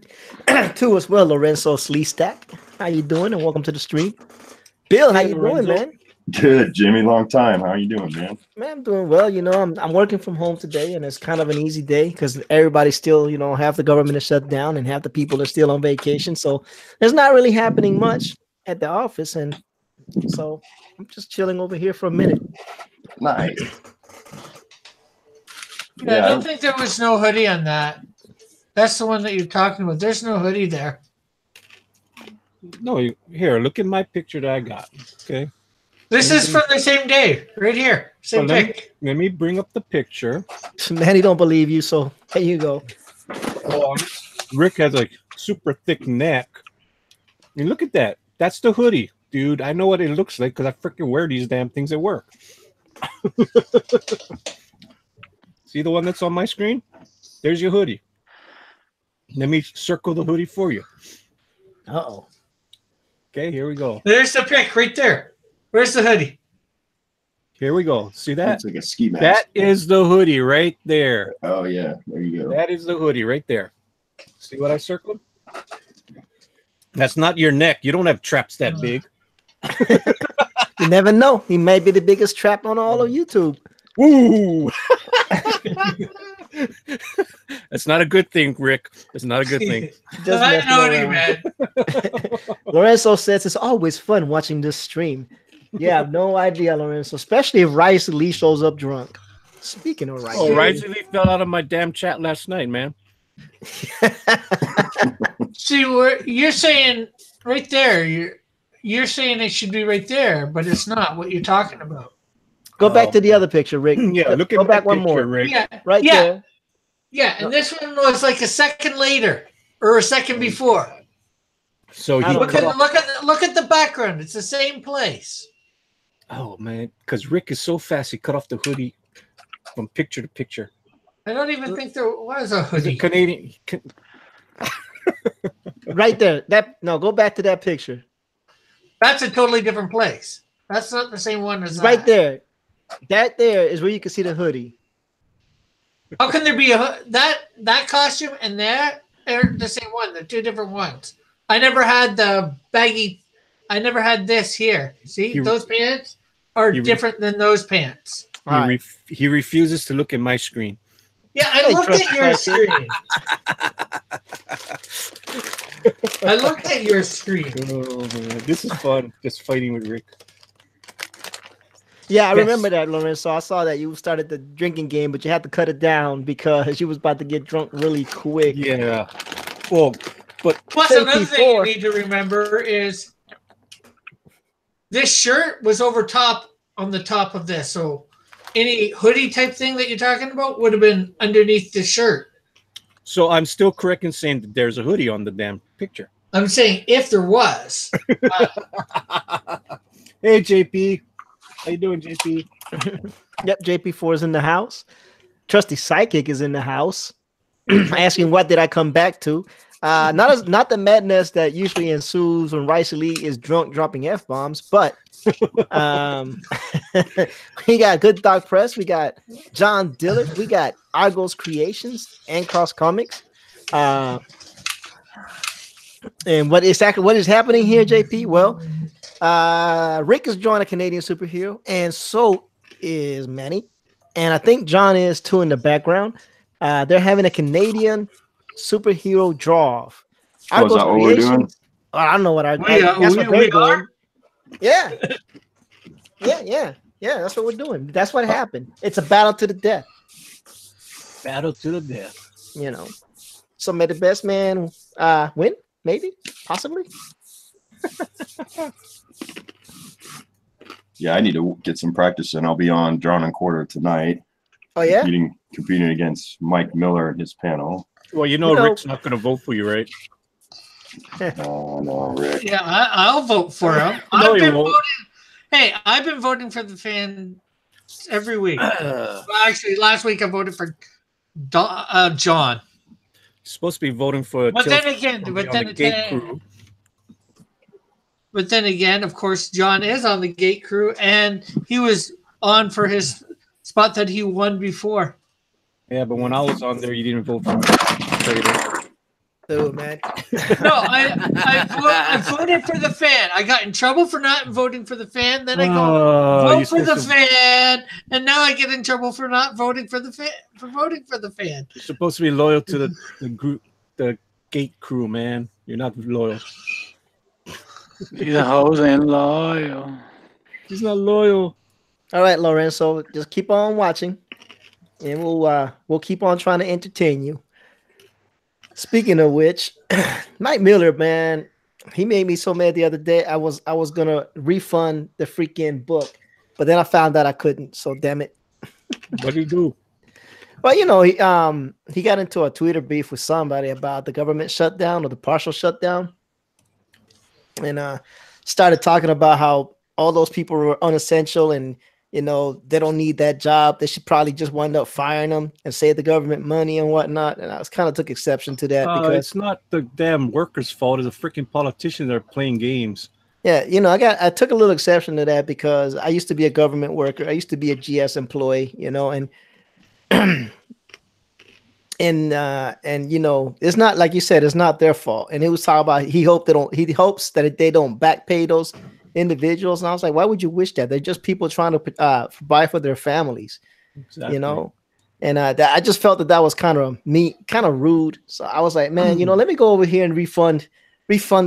too as well, Lorenzo Sleestack. How you doing? And welcome to the stream. Bill, how Hey, you Lorenzo. doing, man? Good, Jimmy. Long time. How you doing, man? Man, I'm doing well. You know, I'm working from home today, and it's kind of an easy day because everybody's still, half the government is shut down and half the people are still on vacation. So there's not really happening much at the office, and so I'm just chilling over here for a minute. Nice. Yeah, I don't think there was no hoodie on that. That's the one that you're talking about. There's no hoodie there. No, here, look at my picture that I got. Okay. This is from the same day, right here. Same Well, pic. Let me bring up the picture. Manny don't believe you, so there you go. Rick has a super thick neck. I mean, look at that. That's the hoodie, dude. I know what it looks like because I freaking wear these damn things at work. See the one that's on my screen? There's your hoodie. Let me circle the hoodie for you. Uh-oh. Okay, here we go. There's the pic right there. Where's the hoodie? Here we go. See that? It's like a ski mask. That is the hoodie right there. Oh, yeah. There you go. That is the hoodie right there. See what I circled? That's not your neck. You don't have traps that big. You never know. He may be the biggest trap on all of YouTube. Woo! That's not a good thing, Rick. That's not a good thing. Just I messing know you, around. man. Lorenzo says it's always fun watching this stream. Yeah, I have no idea, Lorenzo. Especially if Rice Lee shows up drunk. Speaking of Rice, Oh, Rising Lee fell out of my damn chat last night, man. See, you're saying right there. You're saying it should be right there, but it's not what you're talking about. Go back to the other picture, Rick. Yeah, look at go that back one picture, more. Rick. Yeah, Right yeah, there. yeah. And this one was like a second later or a second before. So I he don't Look cut at off. look at the background. It's the same place. Oh man, because Rick is so fast, he cut off the hoodie from picture to picture. I don't even think there was a He's a hoodie. Canadian. Right there. Go back to that picture. That's a totally different place. That's not the same one as Right that. there. That there is where you can see the hoodie. How can there be that costume and that are the same one? They're two different ones. I never had the baggy. I never had this here. See, those pants are different than those pants. He refuses to look at my screen. Yeah, I looked at your screen. I looked at your screen. Oh man, this is fun. Just fighting with Rick. Yeah, I Yes. remember that, Lorenzo. I saw that you started the drinking game, but you had to cut it down because you was about to get drunk really quick. Yeah. Well, but Plus, Say another thing you before. need to remember is this shirt was over top on the top of this. So any hoodie type thing that you're talking about would have been underneath the shirt. so I'm still correct in saying that there's a hoodie on the damn picture. I'm saying if there was. Hey JP, how you doing, JP? Yep, JP4 is in the house. Trusty Psychic is in the house. Asking what did I come back to? Not the madness that usually ensues when Rice Elite is drunk dropping F-bombs, but we got Good Dog Press, we got John Dillard, we got Argos Creations and Cross Comics. And what is happening here, JP? Well, Rick is drawing a Canadian superhero, and so is Manny. And I think John is too in the background. They're having a Canadian superhero draw-off. Oh, is that what we're doing? I don't know what We are. Yeah. Yeah. That's what we're doing. That's what happened. It's a battle to the death. Battle to the death. You know. So may the best man win, maybe, possibly. Yeah, I need to get some practice in. I'll be on Drawn and Quarter tonight. Oh yeah. Competing against Mike Miller and his panel. Well, you know Rick's not going to vote for you, right? Oh no, Rick. Yeah, I'll vote for him. No, I've you been won't. voting. Hey, I've been voting for the fan every week. Well, actually, last week I voted for John. Supposed to be voting for. But Tilt then again, on but the then Gate again, Crew. but then again, of course, John is on the Gate Crew, and he was on for his spot that he won before. Yeah, but when I was on there, you didn't vote for me. Traitor. Dude, man. No, I voted for the fan. I got in trouble for not voting for the fan. Then I go vote for the fan, and now I get in trouble for not voting for the fan. For voting for the fan. You're supposed to be loyal to the group, the Gate Crew, man. You're not loyal. He's a hose and loyal. He's not loyal. All right, Lorenzo, just keep on watching, and we'll keep on trying to entertain you. Speaking of which, Mike Miller, man, he made me so mad the other day. I was gonna refund the freaking book, but then I found out I couldn't. So damn it. What do you do? Well, you know, he got into a Twitter beef with somebody about the government shutdown or the partial shutdown, and started talking about how all those people were unessential and, you know, they don't need that job. They should probably just wind up firing them and save the government money and whatnot. And I was kind of took exception to that because, It's not the damn workers' fault. It's the freaking politicians that are playing games. yeah, you know, I took a little exception to that because I used to be a government worker. I used to be a GS employee, you know, and and you know, it's not like you said, it's not their fault. And he was talking about he hopes that they don't back pay those individuals. And I was like, why would you wish that? They're just people trying to provide for their families, Exactly. you know. And I just felt that was kind of rude. So I was like, man, you know, let me go over here and refund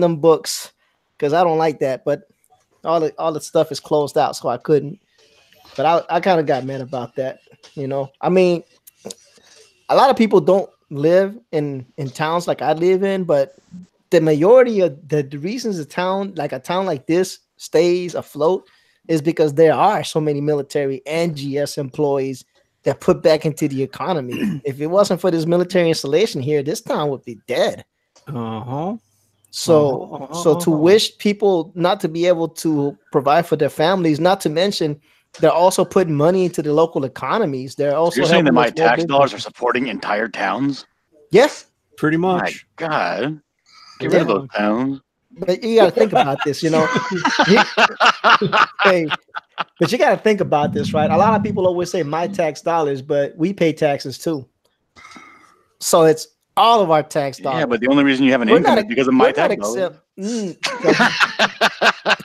them books because I don't like that. But all the stuff is closed out, so I couldn't. But I kind of got mad about that, you know. I mean, a lot of people don't live in towns like I live in, but the majority of the reasons a town like this stays afloat is because there are so many military and GS employees that put back into the economy. If it wasn't for this military installation here, this town would be dead. So to wish people not to be able to provide for their families, not to mention they're also putting money into the local economies. They're also You're saying that helping my the small tax dollars are business. supporting entire towns? Yes, Pretty My much. God. Get rid of those towns. but you got to think about this, you know. Hey, but you got to think about this, right? A lot of people always say my tax dollars, but we pay taxes too. So it's all of our tax dollars. Yeah, but the only reason you have an We're income not is because of my we're not tax dollars.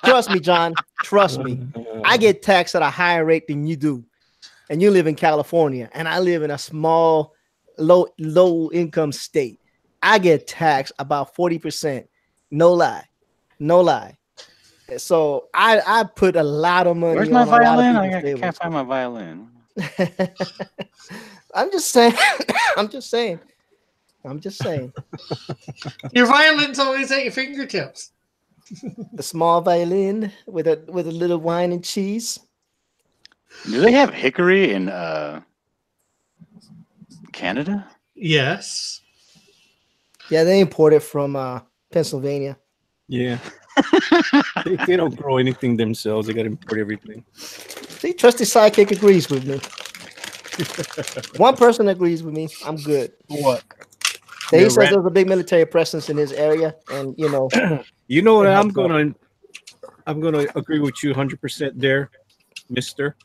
Trust me, John. Trust me. I get taxed at a higher rate than you do, and you live in California, and I live in a small, low income state. I get taxed about 40%. No lie, no lie. So I put a lot of money. Where's my on a lot of violin? people's I tables. can't find my violin. I'm just saying. I'm just saying. I'm just saying. Your violin's always at your fingertips. The small violin with a little wine and cheese. Do they have hickory in Canada? Yes. Yeah, they import it from Pennsylvania. Yeah. they don't grow anything themselves. They got to import everything. See, Trusty Sidekick agrees with me. One person agrees with me. I'm good. What? He You're says right. there's a big military presence in his area, and you know, You know what? It I'm helps gonna agree with you 100% there, Mister.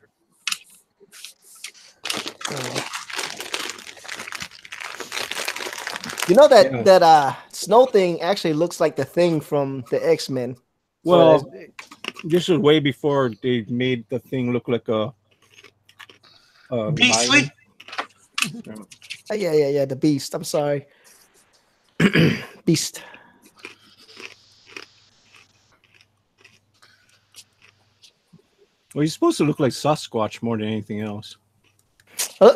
you know that Yeah. that snow thing actually looks like the Thing from the X-Men. Well, this was way before they made the thing look like a Beastly. lion. Yeah, the Beast. I'm sorry, Beast. Well, he's supposed to look like Sasquatch more than anything else.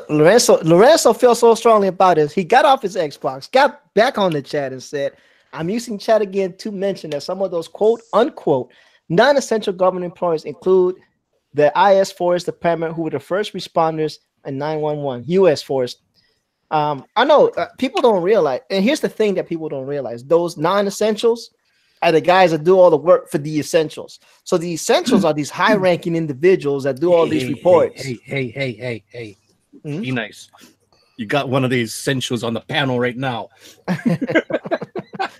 Lorenzo feels so strongly about this. He got off his Xbox, got back on the chat, and said, "I'm using chat again to mention that some of those quote unquote non-essential government employees include the IS Forest Department, who were the first responders, and 911 U.S. Forest." I know people don't realize, and here's the thing that people don't realize: those non-essentials are the guys that do all the work for the essentials. So the essentials are these high-ranking individuals that do all these reports. Hey. Hmm? Be nice. You got one of the essentials on the panel right now.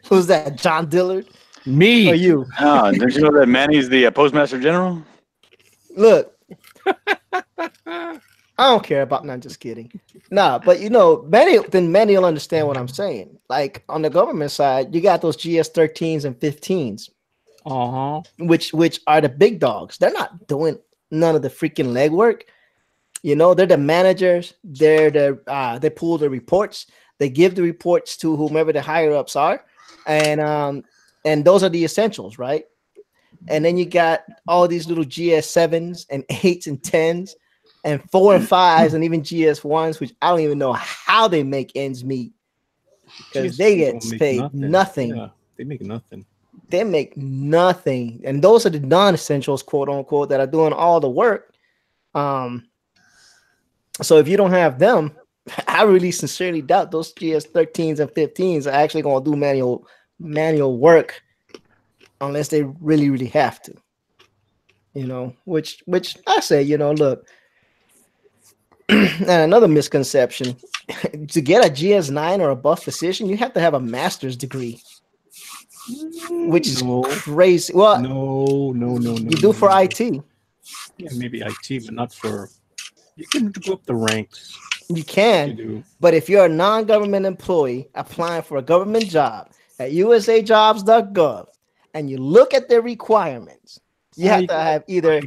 Who's that? John Dillard Me. or you? Oh, did you know that Manny's the Postmaster General? Look, I don't care about. Not just kidding. Nah, but you know, many will understand what I'm saying. Like on the government side, you got those GS-13s and 15s, which are the big dogs. They're not doing none of the freaking legwork. You know, they're the managers. They pull the reports. They give the reports to whomever the higher ups are, and those are the essentials, right? And then you got all these little GS-7s and 8s and 10s and 4 and 5s and even GS-1s, which I don't even know how they make ends meet because they get paid nothing. Yeah, they make nothing. They make nothing, and those are the non-essentials, quote unquote, that are doing all the work. So if you don't have them, I really sincerely doubt those GS-13s and 15s are actually going to do manual work unless they really, really have to. You know, which I say, you know, look, and another misconception, to get a GS-9 or above physician, you have to have a master's degree, which is crazy. Well, No. you do for IT. Yeah, maybe IT, but not for. You can go up the ranks. You You can, do. but if you're a non-government employee applying for a government job at usajobs.gov and you look at their requirements, you have to have either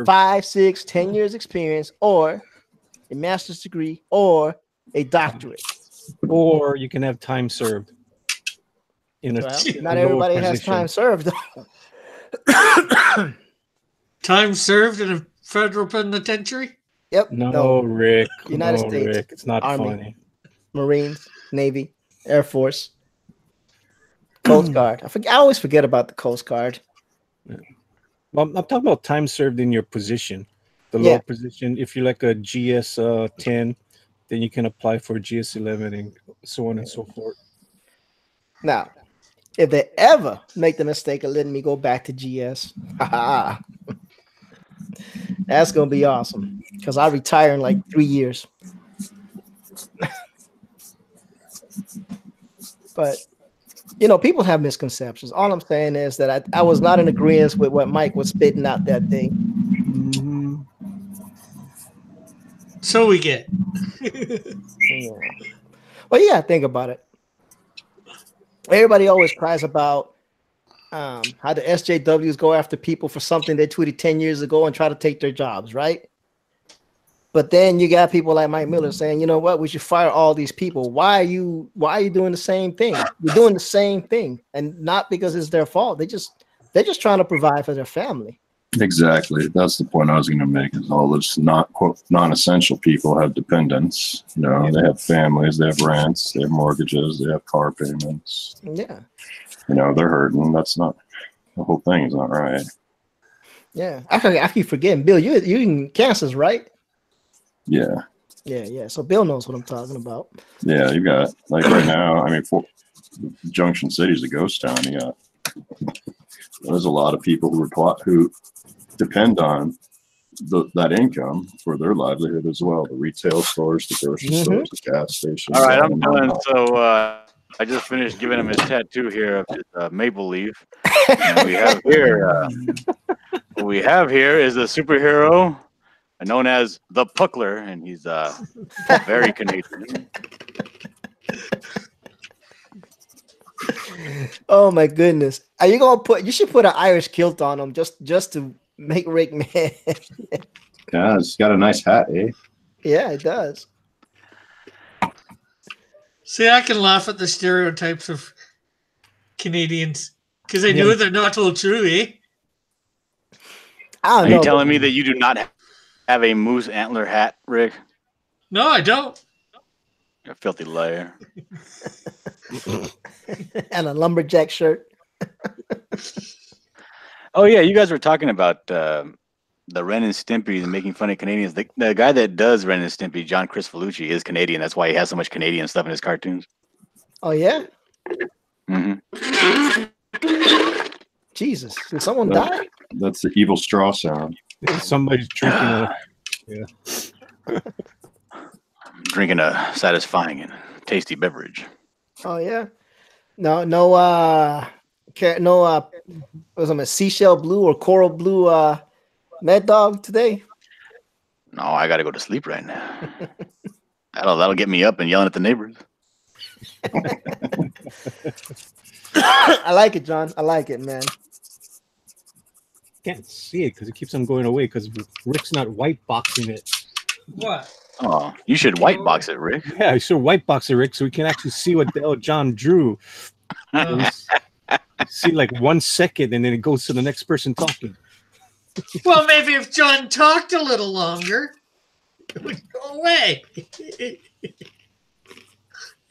5, 6, 10 years experience or a master's degree or a doctorate. Or you can have time served. In a Well, lower not everybody has position. time served. Time served in a federal penitentiary. Yep. No, Rick. United no, States Rick. It's not Army. funny. Marines, Navy, Air Force, Coast Guard. I always forget about the Coast Guard. Well, I'm talking about time served in your position, the Yeah. lower position. If you're like a GS 10, then you can apply for GS 11 and so on and so forth. Now, if they ever make the mistake of letting me go back to GS, that's gonna be awesome because I retire in like 3 years. But people have misconceptions. All I'm saying is that I was not in agreement with what Mike was spitting out that day. Mhm. So we get. Yeah. Well, yeah, think about it. Everybody always cries about how the SJWs go after people for something they tweeted 10 years ago and try to take their jobs, right? But then you got people like Mike Miller saying, you know what, we should fire all these people. Why are you doing the same thing? You're doing the same thing, and not because it's their fault. They're just trying to provide for their family. Exactly. That's the point I was going to make. Is all those non-essential people have dependents. They have families, they have rents, they have mortgages, they have car payments. Yeah. They're hurting. That's not the whole thing. Is not right. Yeah. I keep forgetting, Bill. You in Kansas, right? Yeah. Yeah. So Bill knows what I'm talking about. Yeah. You got like right now. I mean, Junction City's a ghost town. There's a lot of people who depend on that income for their livelihood as well. The retail stores, the grocery stores, the gas stations. All right, I'm done. So I just finished giving him his tattoo here of his maple leaf. And we have here, what we have here is a superhero known as the Puckler, and he's very Canadian. Oh my goodness! Are you gonna put? You should put an Irish kilt on him just to make Rick mad. Yeah, it's got a nice hat, eh? Yeah, it does. See, I can laugh at the stereotypes of Canadians because I know they're not all true, eh? I Are don't you know. telling me that you do not have a moose antler hat, Rick? No, I don't. You're a filthy liar. And a lumberjack shirt. Oh yeah, you guys were talking about the Ren and Stimpy and making fun of Canadians. The guy that does Ren and Stimpy, John Chris Felucci, is Canadian. That's why he has so much Canadian stuff in his cartoons. Oh yeah. Mm-hmm. Jesus, did someone die? That's the evil straw sound. Somebody's drinking Drinking a satisfying and tasty beverage. Oh yeah. No. Was it a seashell blue or coral blue Mad Dog today? No, I gotta go to sleep right now. That'll get me up and yelling at the neighbors. I like it, John. I like it, man. Can't see it because it keeps on going away because Rick's not white boxing it. What? Oh, you should white box it, Rick. Yeah, I should white box it, Rick, so we can actually see what the hell John drew. See like 1 second and then it goes to the next person talking. Well, maybe if John talked a little longer, it would go away.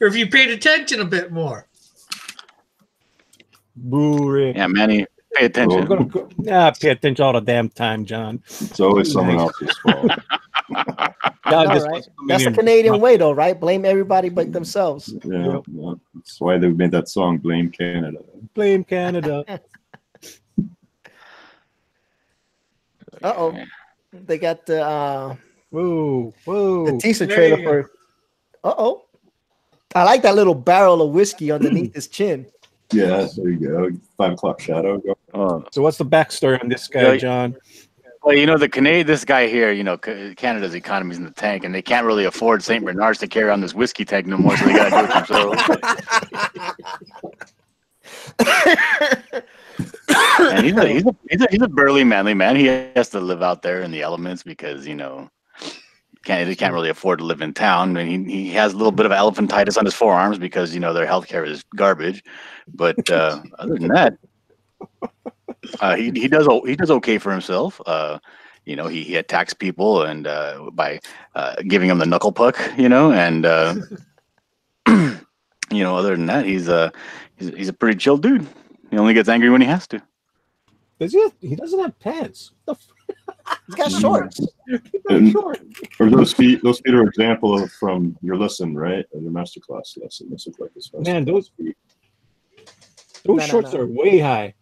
Or if you paid attention a bit more. Boo, Rick. Yeah, Manny, pay attention. Pay attention all the damn time, John. It's always someone else's fault. John All just right. wants to come That's in the Canadian way, though, right? Blame everybody but themselves. Yeah, yeah. That's why they made that song "Blame Canada." blame Canada. Uh-oh. They got the Whoa. teaser There trailer you go. for. Uh-oh. I like that little barrel of whiskey underneath his chin. Yeah, there you go. 5 o'clock shadow. Go. Oh, So what's the backstory on this guy, Yeah. John? well, this guy here, Canada's economy's in the tank, and they can't really afford St. Bernard's to carry on this whiskey tank no more, so they got to do it themselves. And he's a burly, manly man. He has to live out there in the elements because he can't really afford to live in town, and he has a little bit of elephantitis on his forearms because their healthcare is garbage. But other than that, he does okay for himself. He attacks people and by giving them the knuckle puck, and other than that, he's a pretty chill dude. He only gets angry when he has to. He doesn't have pants. What He's got shorts. And- short. Or those feet are an example of from your lesson, right? Your masterclass lesson. This looks like this. Man, those feet. Those No. shorts are way high.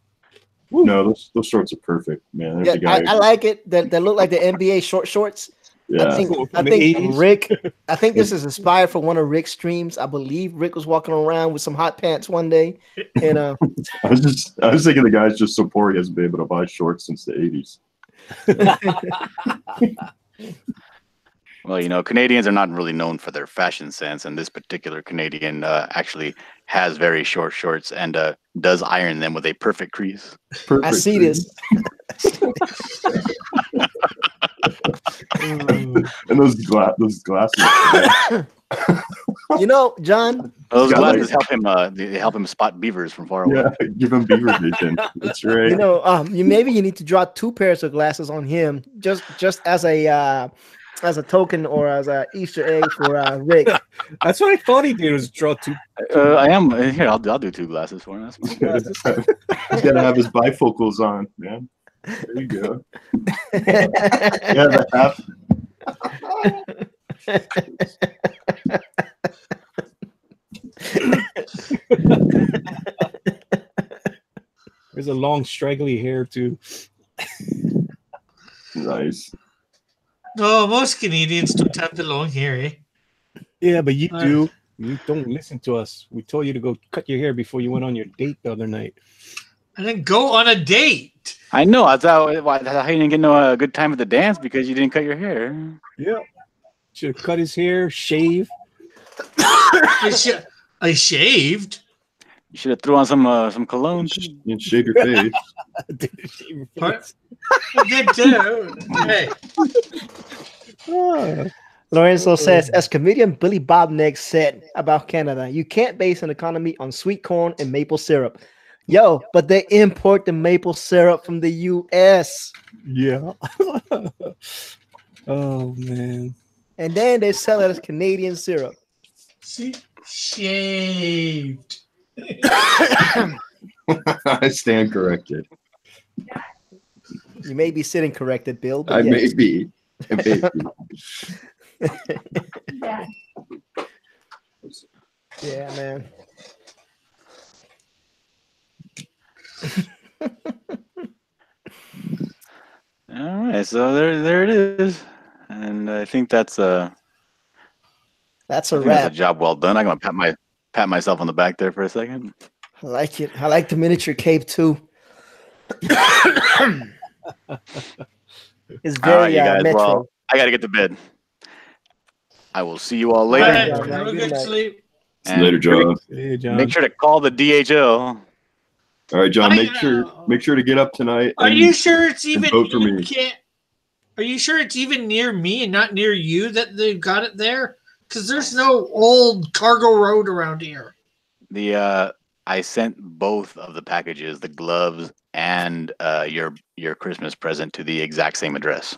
Woo. No, those shorts are perfect, man. There's Yeah, a guy. I like it. That look like the NBA shorts. Yeah, I think From the 80s. Rick. I think this is inspired from one of Rick's streams. I believe Rick was walking around with some hot pants one day, and I was thinking the guy's just so poor he hasn't been able to buy shorts since the 80s. Well, Canadians are not really known for their fashion sense, and this particular Canadian actually has very short shorts and does iron them with a perfect crease. Perfect. I see this. And those glasses. You know, John. Those got glasses help him. They help him spot beavers from far away. Yeah, give him beaver vision. That's right. You know, maybe you need to draw 2 pairs of glasses on him, just as a token or as a Easter egg for Rick. That's what I thought he did, was draw 2. I am here. I'll do 2 glasses for him. That's fine. He's got to have his bifocals on, man. There you go. Yeah, the half. There's a long straggly hair too. Nice. No, most Canadians don't have the long hair, eh? Yeah, but you Nice. do. You don't listen to us. We told you to go cut your hair before you went on your date the other night. And then go on a date. I know. I thought how you didn't get no good time at the dance because you didn't cut your hair. Yeah. Should have cut his hair, shave. I shaved. You should have threw on some cologne. You shave your face. Shave your What? face. I did too. Hey, Ah. Lorenzo says, as comedian Billy Bobneck said about Canada, you can't base an economy on sweet corn and maple syrup. Yo, but they import the maple syrup from the U.S. Yeah. Oh man. and then they sell it as Canadian syrup. see, shaved. I stand corrected. You may be sitting corrected, Bill. But I yes. may be. I may be. Yeah, man. All right, so there it is, and I think that's a That's job well done. I'm gonna pat myself on the back there for a second. I like it. I like the miniature cape too. It's All right, very you guys. metro. Well, I gotta get to bed. I will see you all All later. right, Later. have a Good good night. sleep. And Later, John. Hey, John. Make sure to call the DHL. All right, John. I Make sure to get up tonight. Are and- you sure it's even? vote for you me. can't- Are you sure it's even near me and not near you that they've got it there? Because there's no old cargo road around here. I sent both of the packages, the gloves and your Christmas present, to the exact same address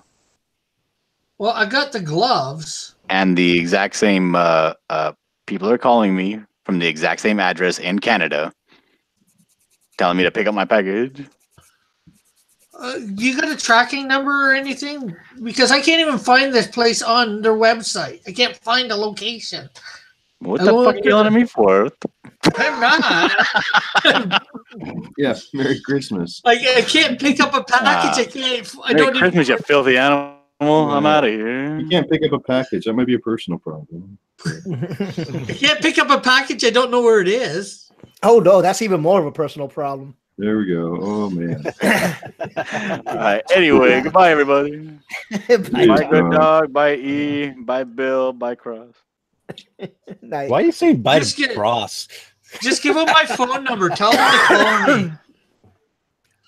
Well, I got the gloves. and the exact same people are calling me from the exact same address in Canada, telling me to pick up my package. You got a tracking number or anything? Because I can't even find this place on their website. I can't find a location. What I the won't fuck are you yelling at me for? I'm not. Yeah. Merry Christmas. I can't pick up a package. I can't. I Merry don't even. Christmas, you filthy animal. I'm out of here. You can't pick up a package. That might be a personal problem. I can't pick up a package. I don't know where it is. Oh no, that's even more of a personal problem. There we go. Oh man. All right. Anyway, goodbye, everybody. Bye, Bye, good John. dog. Bye, E. Bye, Bill. Bye, Cross. Nice. Why are you saying bye Just to get- Cross? Just give them my phone number. Tell them to call me.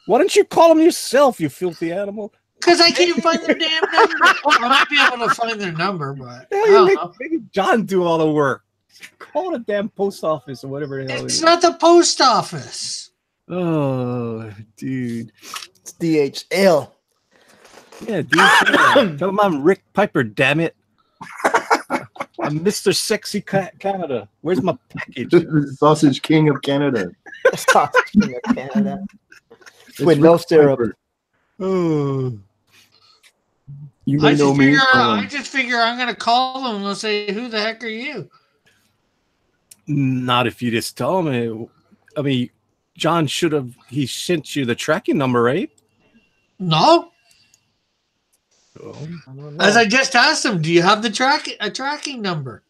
Why don't you call him yourself, you filthy animal? Because I can't find their damn number. I might be able to find their number, but I Yeah, don't you know. make John do all the work. Call the damn post office or whatever the hell it It's is. not the post office. Oh, dude. It's DHL. Yeah, dude. Tell him I'm Rick Piper, damn it. I'm Mr. Sexy Canada. Where's my package? Sausage King of Canada. Sausage King of Canada. with no syrup. Oh. You I may know me. just figure I'm gonna call them and they'll say, "Who the heck are you?" Not if you just tell him. I mean, John should have. He sent you the tracking number, right? No. Oh. I don't know. As I just asked him, do you have the tracking number?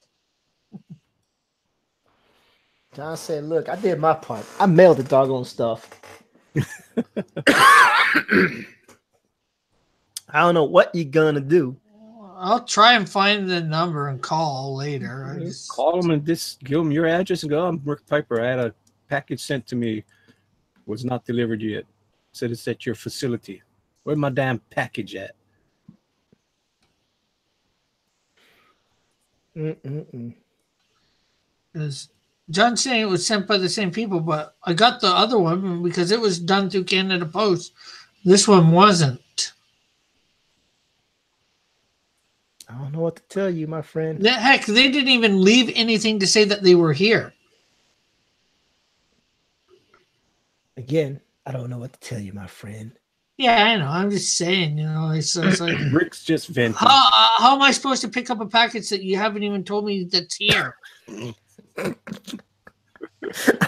John said, "Look, I did my part. I mailed the doggone stuff." I don't know what you're gonna do. I'll try and find the number and call later. Call him and just give him your address and go. I'm Rick Piper. I had a package sent to me, was not delivered yet. Said it's at your facility. Where's my damn package at? Because John's saying it was sent by the same people, but I got the other one because it was done through Canada Post. This one wasn't. I don't know what to tell you, my friend. Heck, they didn't even leave anything to say that they were here. Again, I don't know what to tell you, my friend. Yeah, I know. I'm just saying, it's like, Rick's just venting. how am I supposed to pick up a package that you haven't even told me that's here? I'm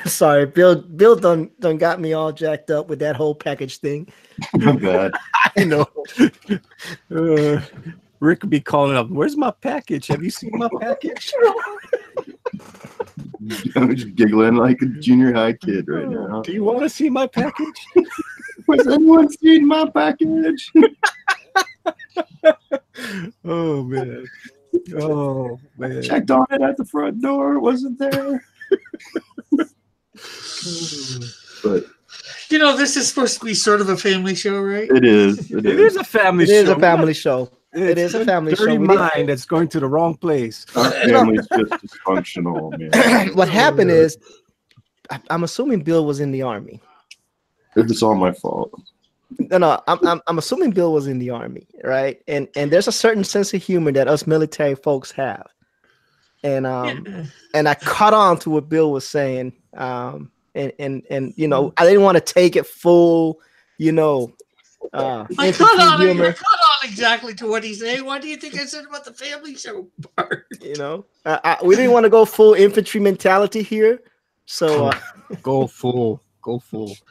sorry, Bill done got me all jacked up with that whole package thing. Oh, God. I know. Rick would be calling up. Where's my package? Have you seen my package? I'm just giggling like a junior high kid right now. Do you want to see my package? Has anyone seen my package? Oh man. Oh man. Checked on it at the front door. It wasn't there. But This is supposed to be sort of a family show, right? it is. It is a family It show. is a family show. It is a family show. Dirty We did- mind that's going to the wrong place. Our family's just dysfunctional, man. What happened is, I'm assuming Bill was in the army. It's all my fault. No, I'm assuming Bill was in the army, right? And there's a certain sense of humor that us military folks have, and I caught on to what Bill was saying, and I didn't want to take it full, I infantry caught on humor. exactly to what he's saying. What do you think I said about the family show part? We didn't want to go full infantry mentality here, so Go full.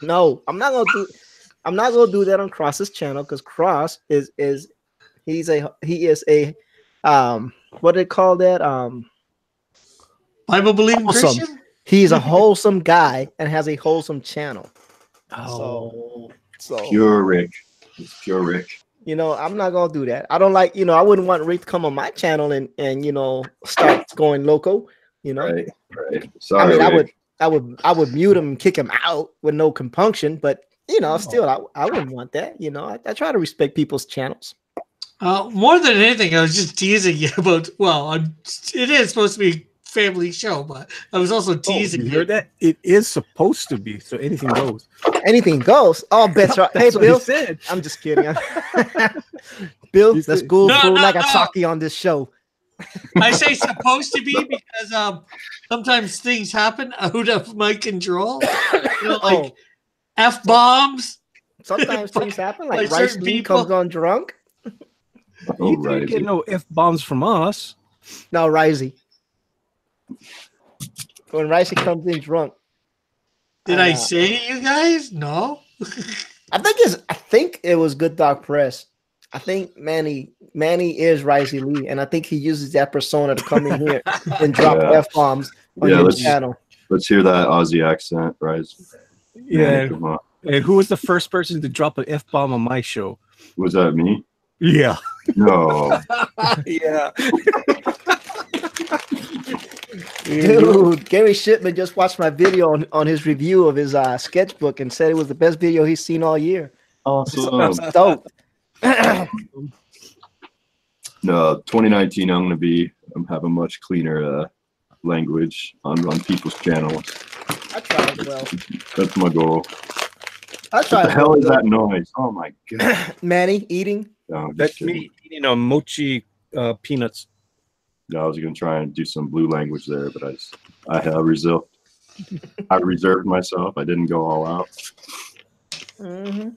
no, I'm not gonna do that on Cross's channel because Cross is he is a what do they call that? Bible believing Wholesome. Christian? He's a wholesome guy and has a wholesome channel. Oh. So Pure Rick. It's pure Rick. I'm not gonna do that. I don't like, I wouldn't want Rick to come on my channel and start going loco. Right. I Sorry, mean, Rick. I would mute him and kick him out with no compunction, but still, I wouldn't want that. I try to respect people's channels. More than anything, I was just teasing you about. Well, it is supposed to be a family show, but I was also teasing You you. heard that? It is supposed to be, so anything goes. Anything goes. All bets are. Hey, That's what Bill. he said. I'm just kidding. Bill, You let's said- go No, full no, Nagasaki on this show. I say supposed to be because sometimes things happen out of my control. Like F-bombs. Sometimes things happen, like Like Rice certain Lee people. comes on drunk. Oh, You didn't get no F-bombs from us. No, Risey. When Risey comes in drunk. Did I say you guys? No. I think it was Good Dog Press. I think Manny is Risey Lee, and I think he uses that persona to come in here and drop Yeah. F-bombs on Yeah, your let's- channel. Let's hear that Aussie accent, Rise. Yeah. Come on. And who was the first person to drop an F-bomb on my show? Was that me? Yeah. No. Yeah. Dude, Gary Shipman just watched my video on his review of his sketchbook and said it was the best video he's seen all year. Awesome. Dope. No, 2019, I'm having much cleaner language on people's channels. I tried well. That's my goal. I What tried the hell well. is that noise? Oh my god. Manny eating. No, I'm just That's kidding. me eating mochi peanuts. No, I was gonna try and do some blue language there, but I reserved myself. I didn't go all out. Mm-hmm.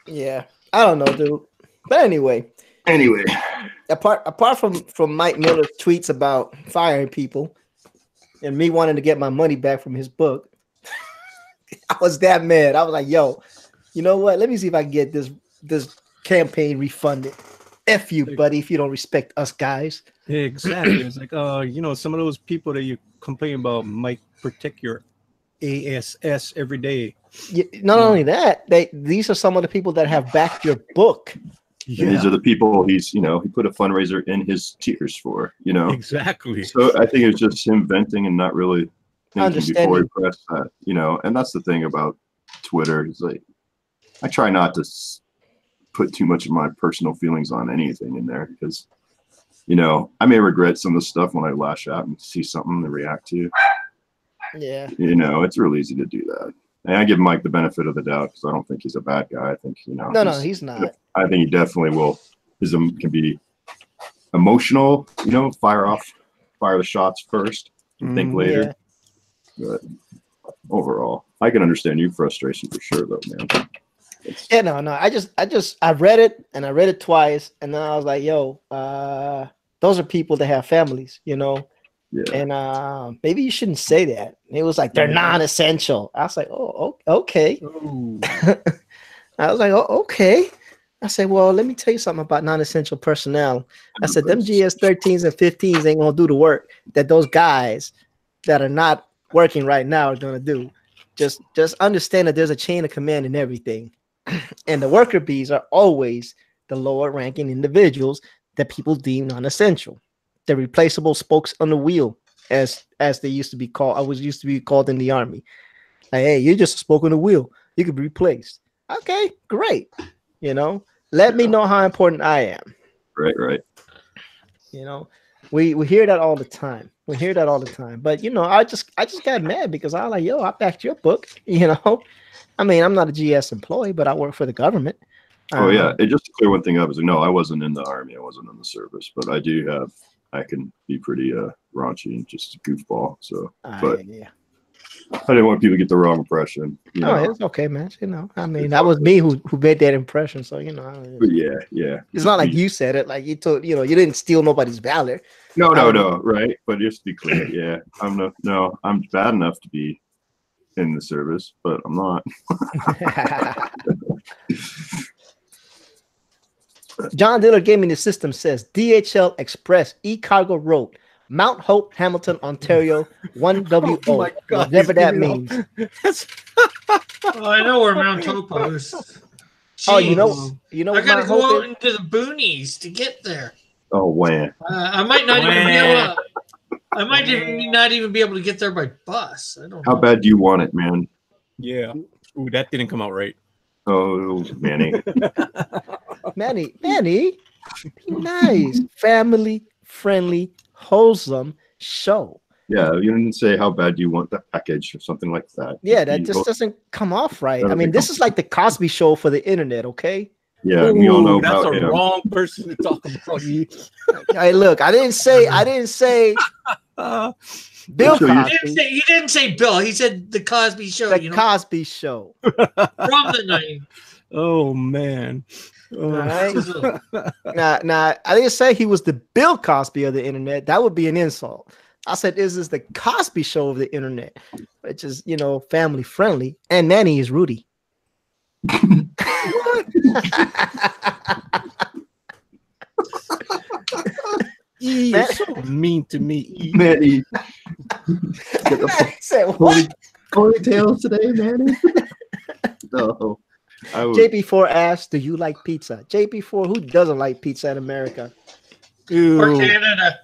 Yeah, I don't know, dude. But anyway, apart from Mike Miller's tweets about firing people and me wanting to get my money back from his book, I was that mad. I was like, "Yo, you know what? Let me see if I can get this campaign refunded. F you, buddy, if you don't respect us guys." Exactly. It's like, some of those people that you complain about might protect your ASS every day. Yeah, not only that, these are some of the people that have backed your book. Yeah. These are the people he put a fundraiser in his tiers for, Exactly. So I think it's just him venting and not really thinking before he pressed that, and that's the thing about Twitter. It's like, I try not to put too much of my personal feelings on anything in there because, I may regret some of the stuff when I lash out and see something to react to. Yeah. It's real easy to do that. And I give Mike the benefit of the doubt because I don't think he's a bad guy. I think, No, he's not. I think he definitely can be emotional, fire the shots first, think later. Yeah. But overall, I can understand your frustration for sure, though, man. Yeah, no. I read it and I read it twice, and then I was like, yo, those are people that have families, Yeah. And maybe you shouldn't say that. And it was like, they're non-essential. I was like, oh, okay. I was like, oh, okay. I said, well, let me tell you something about non-essential personnel. I said, them GS-13s and 15s ain't gonna do the work that those guys that are not working right now are gonna do. Just understand that there's a chain of command in everything. And the worker bees are always the lower ranking individuals that people deem non-essential. The replaceable spokes on the wheel, as they used to be called. I was used to be called in the Army. Like, hey, you're just a spoke on the wheel. You could be replaced. Okay, great. Let me know how important I am. Right. We hear that all the time. But I just got mad because I was like, yo, I backed your book. I mean, I'm not a GS employee, but I work for the government. Oh yeah, it just to clear one thing up is no, I wasn't in the Army. I wasn't in the service, but I can be pretty raunchy and just a goofball. So, but yeah. I didn't want people to get the wrong impression. It's okay, man. I mean, that was me who made that impression. So But yeah. It's not like you said it. Like you told, you didn't steal nobody's valor. No, right. But just to be clear, yeah, I'm bad enough to be in the service, but I'm not. John Diller Gaming the System says DHL Express e-cargo road, Mount Hope, Hamilton, Ontario, 1WO. Oh my God, whatever that means. I know where Mount Hope is. Oh, Jeez. you know. I gotta Mount go Hope out into the boonies to get there. Oh, wow. I might not even be able to. I might not even be able to get there by bus. I don't know. How bad do you want it, man? Yeah. Ooh, that didn't come out right. Oh, Manny. Manny, be nice, family friendly, wholesome show. Yeah, you didn't say how bad do you want the package or something like that. Yeah, that just doesn't come off right. I mean, this is like the Cosby Show for the internet, okay? Yeah, we all know that's about the wrong person to talk about. Hey, look, I didn't say Bill Cosby. He didn't say Bill. He said the Cosby Show. The Cosby Show from the night. Oh man. All right. Now, I didn't say he was the Bill Cosby of the internet. That would be an insult. I said this is the Cosby Show of the internet, which is family friendly. And Manny is Rudy. You're so mean to me, Manny. Say what? Ponytails today, Manny. No. JP4 asked, "Do you like pizza?" JP4, who doesn't like pizza in America? Or Canada.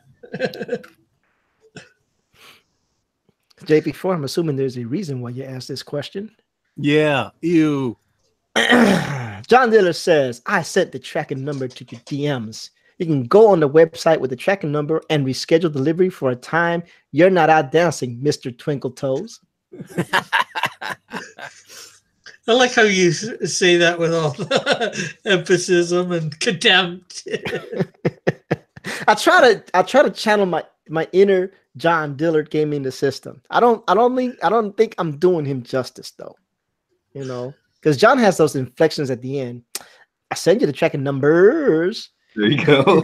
JP4, I'm assuming there's a reason why you asked this question. Yeah. Ew. John Diller says, "I sent the tracking number to your DMs. You can go on the website with the tracking number and reschedule delivery for a time you're not out dancing, Mr. Twinkle Toes." I like how you say that with all emphasis and contempt. I try to channel my inner John Dillard Gaming the System. I don't think I'm doing him justice though. You know, because John has those inflections at the end. I send you the tracking numbers. There you go.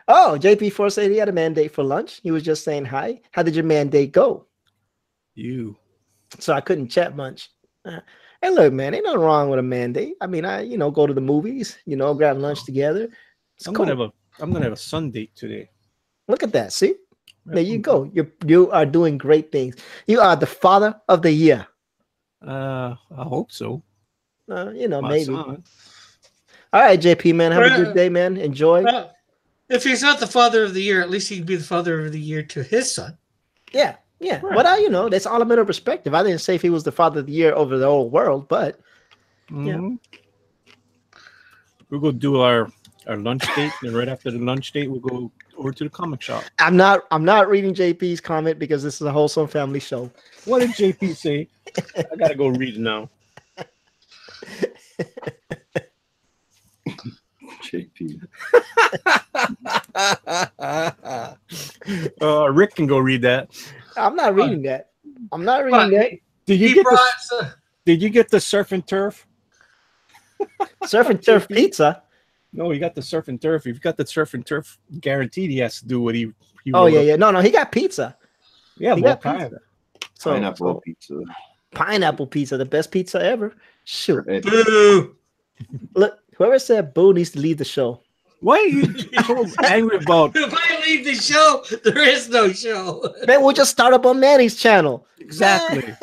Oh, JP4 said he had a mandate for lunch. He was just saying hi. How did your mandate go? You. So I couldn't chat much. Hey, look, man, ain't nothing wrong with a mandate. I mean, I go to the movies, grab lunch together. It's I'm cool. gonna have a sun date today. Look at that. See, there you go. You are doing great things. You are the father of the year. I hope so. My Maybe. son. All right, JP, man. Have a good day, man. Enjoy. If he's not the father of the year, at least he can be the father of the year to his son. Yeah. Right. But that's all a matter of perspective. I didn't say if he was the father of the year over the whole world, but Mhm. We'll go do our lunch date, and right after the lunch date, we'll go over to the comic shop. I'm not reading JP's comment because this is a wholesome family show. What did JP say? I gotta go read it now. JP. Rick can go read that. I'm not reading that. I'm not reading that. Did you get the surf and turf? Surf and turf pizza. No, you got the surf and turf. If you got the surf and turf, guaranteed he has to do what he Oh wrote yeah, up. No, he got pizza. Yeah, He well, got pizza. So, Pineapple pizza. pineapple pizza, the best pizza ever. Shoot. Right. Boo! Look, whoever said boo needs to leave the show. Why are you so angry about? If I leave the show, there is no show. Man, we'll just start up on Manny's channel. Exactly.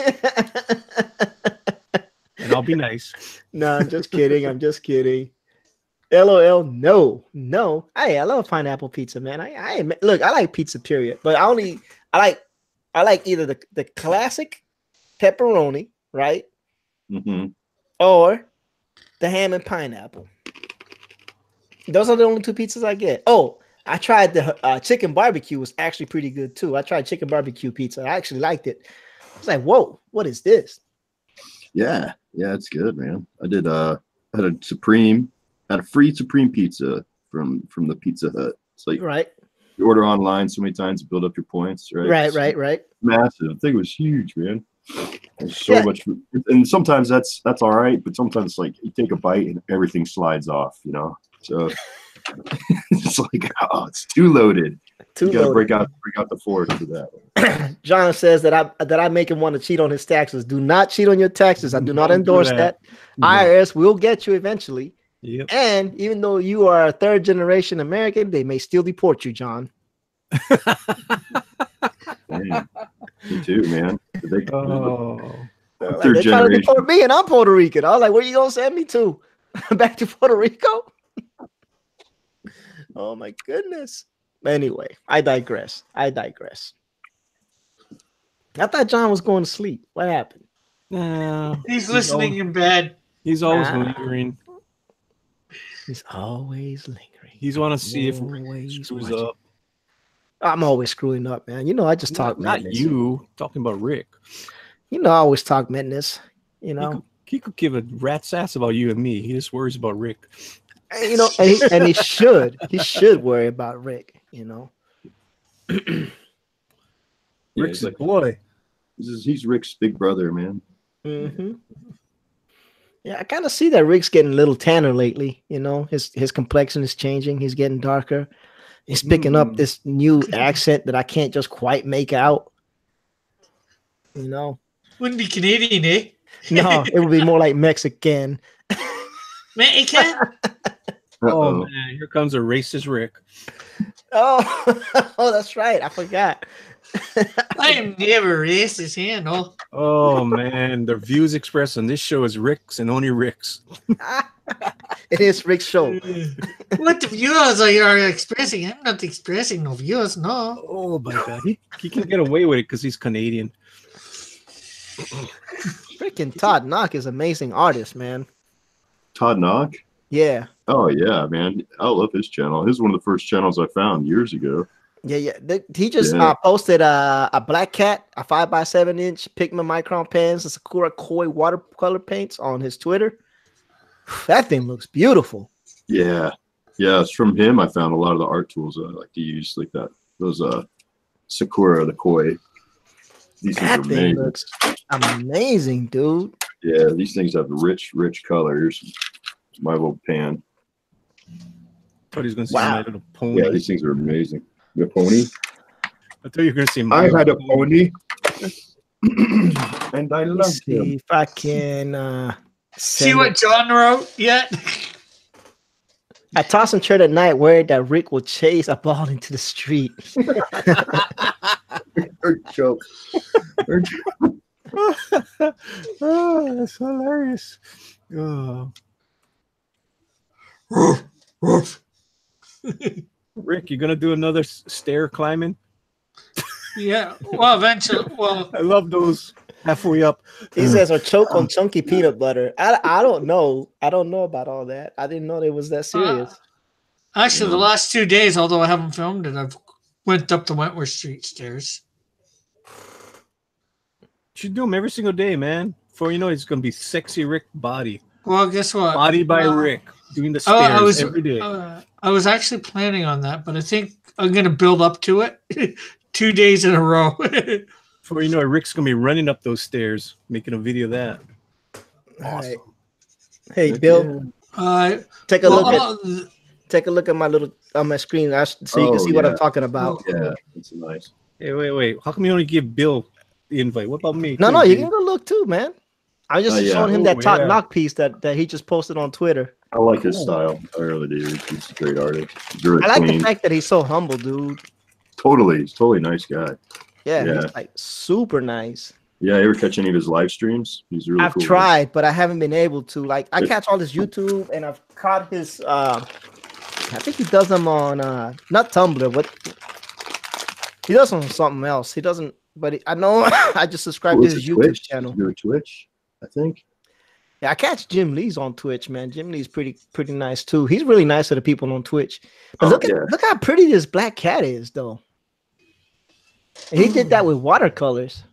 And I'll be nice. No, I'm just kidding. I'm just kidding. LOL. No. Hey, I love pineapple pizza, man. I like pizza, period. But I like either the classic pepperoni, right? Mm-hmm. Or the ham and pineapple. Those are the only two pizzas I get. Oh, I tried the chicken barbecue. Was actually pretty good too. I tried chicken barbecue pizza. I actually liked it. I was like, whoa, what is this? Yeah, it's good, man. I did had a free Supreme pizza from the Pizza Hut. So Right. you order online so many times to build up your points, right? Right. Massive. I think it was huge, man. There's so Yeah. much food. And sometimes that's all right, but sometimes like you take a bite and everything slides off, So it's like, oh, it's too loaded. You gotta break out the fork for that. John says that I make him want to cheat on his taxes. Do not cheat on your taxes. I do not Don't do endorse that. that. IRS will get you eventually. Yep. And even though you are a third generation American, they may still deport you, John. Man, me too, man. Oh. Like, Third they're trying to generation. deport me, and I'm Puerto Rican. I was like, where you gonna send me to? Back to Puerto Rico? Oh my goodness. Anyway, I digress. I thought John was going to sleep. What happened? He's listening in bed. He's always Ah. lingering. He's always lingering. He's want to see if Always Rick screws watching. up. I'm always screwing up, man. I just talk Not madness. you. Talking about Rick. I always talk madness. He could give a rat's ass about you and me. He just worries about Rick. And he should. He should worry about Rick. Rick's like, boy. He's Rick's big brother, man. Mm-hmm. Yeah, I kind of see that Rick's getting a little tanner lately. His complexion is changing. He's getting darker. He's picking up this new accent that I can't just quite make out. Wouldn't be Canadian, eh? No, it would be more like Mexican. Mexican? Oh, Uh-oh. man. Here comes a racist Rick. Oh, that's right. I forgot. I am never racist here, no. Oh, man. The views expressed on this show is Rick's and only Rick's. It is Rick's show. What the viewers are you expressing? I'm not expressing no viewers, no. Oh, my God. He can get away with it because he's Canadian. Freaking Todd Knock is an amazing artist, man. Todd Knock? Yeah. Oh yeah, man. I love his channel. His is one of the first channels I found years ago. Yeah. He just Yeah. posted a Black Cat, a 5x7-inch Pigma Micron pens, and Sakura Koi watercolor paints on his Twitter. That thing looks beautiful. Yeah. Yeah, it's from him. I found a lot of the art tools that I like to use, like that. Those Sakura the koi. These things That are thing amazing. looks amazing, dude. Yeah, these things have rich colors. My little pan. Thought he was gonna say Wow. My Little Pony. Yeah, these things are amazing. The pony. I thought you were gonna say I My had a Little pony, and I Let me loved see him. if I can See send what it. John wrote yet? I toss and turn at night, worried that Rick will chase a ball into the street. Or joke. Oh, that's hilarious. Oh. Rick, you gonna do another stair climbing? Yeah. Well, eventually. Well, I love those halfway up. He says, or choke on chunky peanut butter. I don't know. I don't know about all that. I didn't know it was that serious. actually, the Yeah. last 2 days, although I haven't filmed it, I've went up the Wentworth Street stairs. You should do them every single day, man. Before you know it, it's gonna be sexy Rick body. Well, guess what? Body by Uh, Rick. Doing the Oh, stairs every day. I was actually planning on that, but I think I'm gonna build up to it 2 days in a row. Before you know it, Rick's gonna be running up those stairs, making a video of that. All right. Hey, Bill, take a look at my little on my screen so you can see what I'm talking about. Yeah, it's nice. Hey, wait. How come you only give Bill the invite? What about me? No, too, you dude? can go look too, man. I just Yeah. showing him Oh, that top yeah. knock piece that he just posted on Twitter. I like his style. I really do. He's a great artist. Very I like clean. the fact that he's so humble, dude. Totally. He's totally a nice guy. Yeah, Yeah. he's like super nice. Yeah, ever catch any of his live streams? He's really I've cool. tried, but I haven't been able to. Like, I catch all his YouTube, and I've caught his. I think he does them on not Tumblr, but he does them on something else. He doesn't, but I know I just subscribed to What's his it, YouTube Twitch? channel. You're a Twitch, I think. Yeah, I catch Jim Lee's on Twitch, man. Jim Lee's pretty nice too. He's really nice to the people on Twitch. But Oh, look how pretty this black cat is, though. And he did that with watercolors.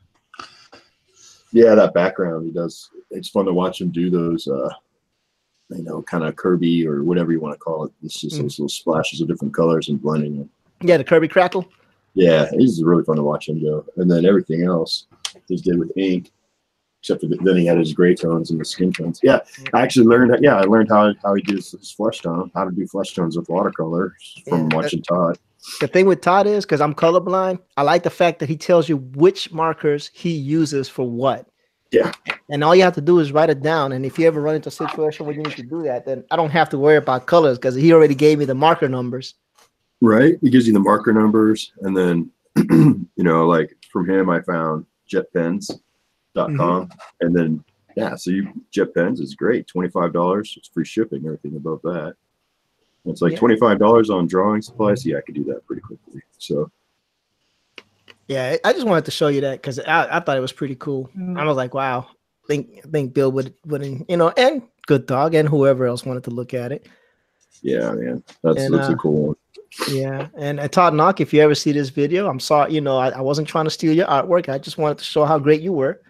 Yeah, that background he does. It's fun to watch him do those. Kind of Kirby or whatever you want to call it. It's just those little splashes of different colors and blending them. Yeah, the Kirby Crackle. Yeah, it's really fun to watch him do. And then everything else he did with ink, except for then he had his gray tones and the skin tones. Yeah, I actually learned. Yeah, I learned how he does his flesh tone, how to do flesh tones with watercolor from watching Todd. The thing with Todd is, because I'm colorblind, I like the fact that he tells you which markers he uses for what. Yeah. And all you have to do is write it down. And if you ever run into a situation where you need to do that, then I don't have to worry about colors because he already gave me the marker numbers. Right. He gives you the marker numbers. And then, like from him, I found jetpens.com. And then, so JetPens is great. $25. It's free shipping, everything above that. And it's like $25 on drawing supplies. Yeah, I could do that pretty quickly. So, yeah, I just wanted to show you that because I thought it was pretty cool. I was like, wow, I think Bill would, and Good Dog and whoever else wanted to look at it. Yeah, man, that's a cool one. Yeah, and Todd Knock, if you ever see this video, I'm sorry, I wasn't trying to steal your artwork. I just wanted to show how great you were.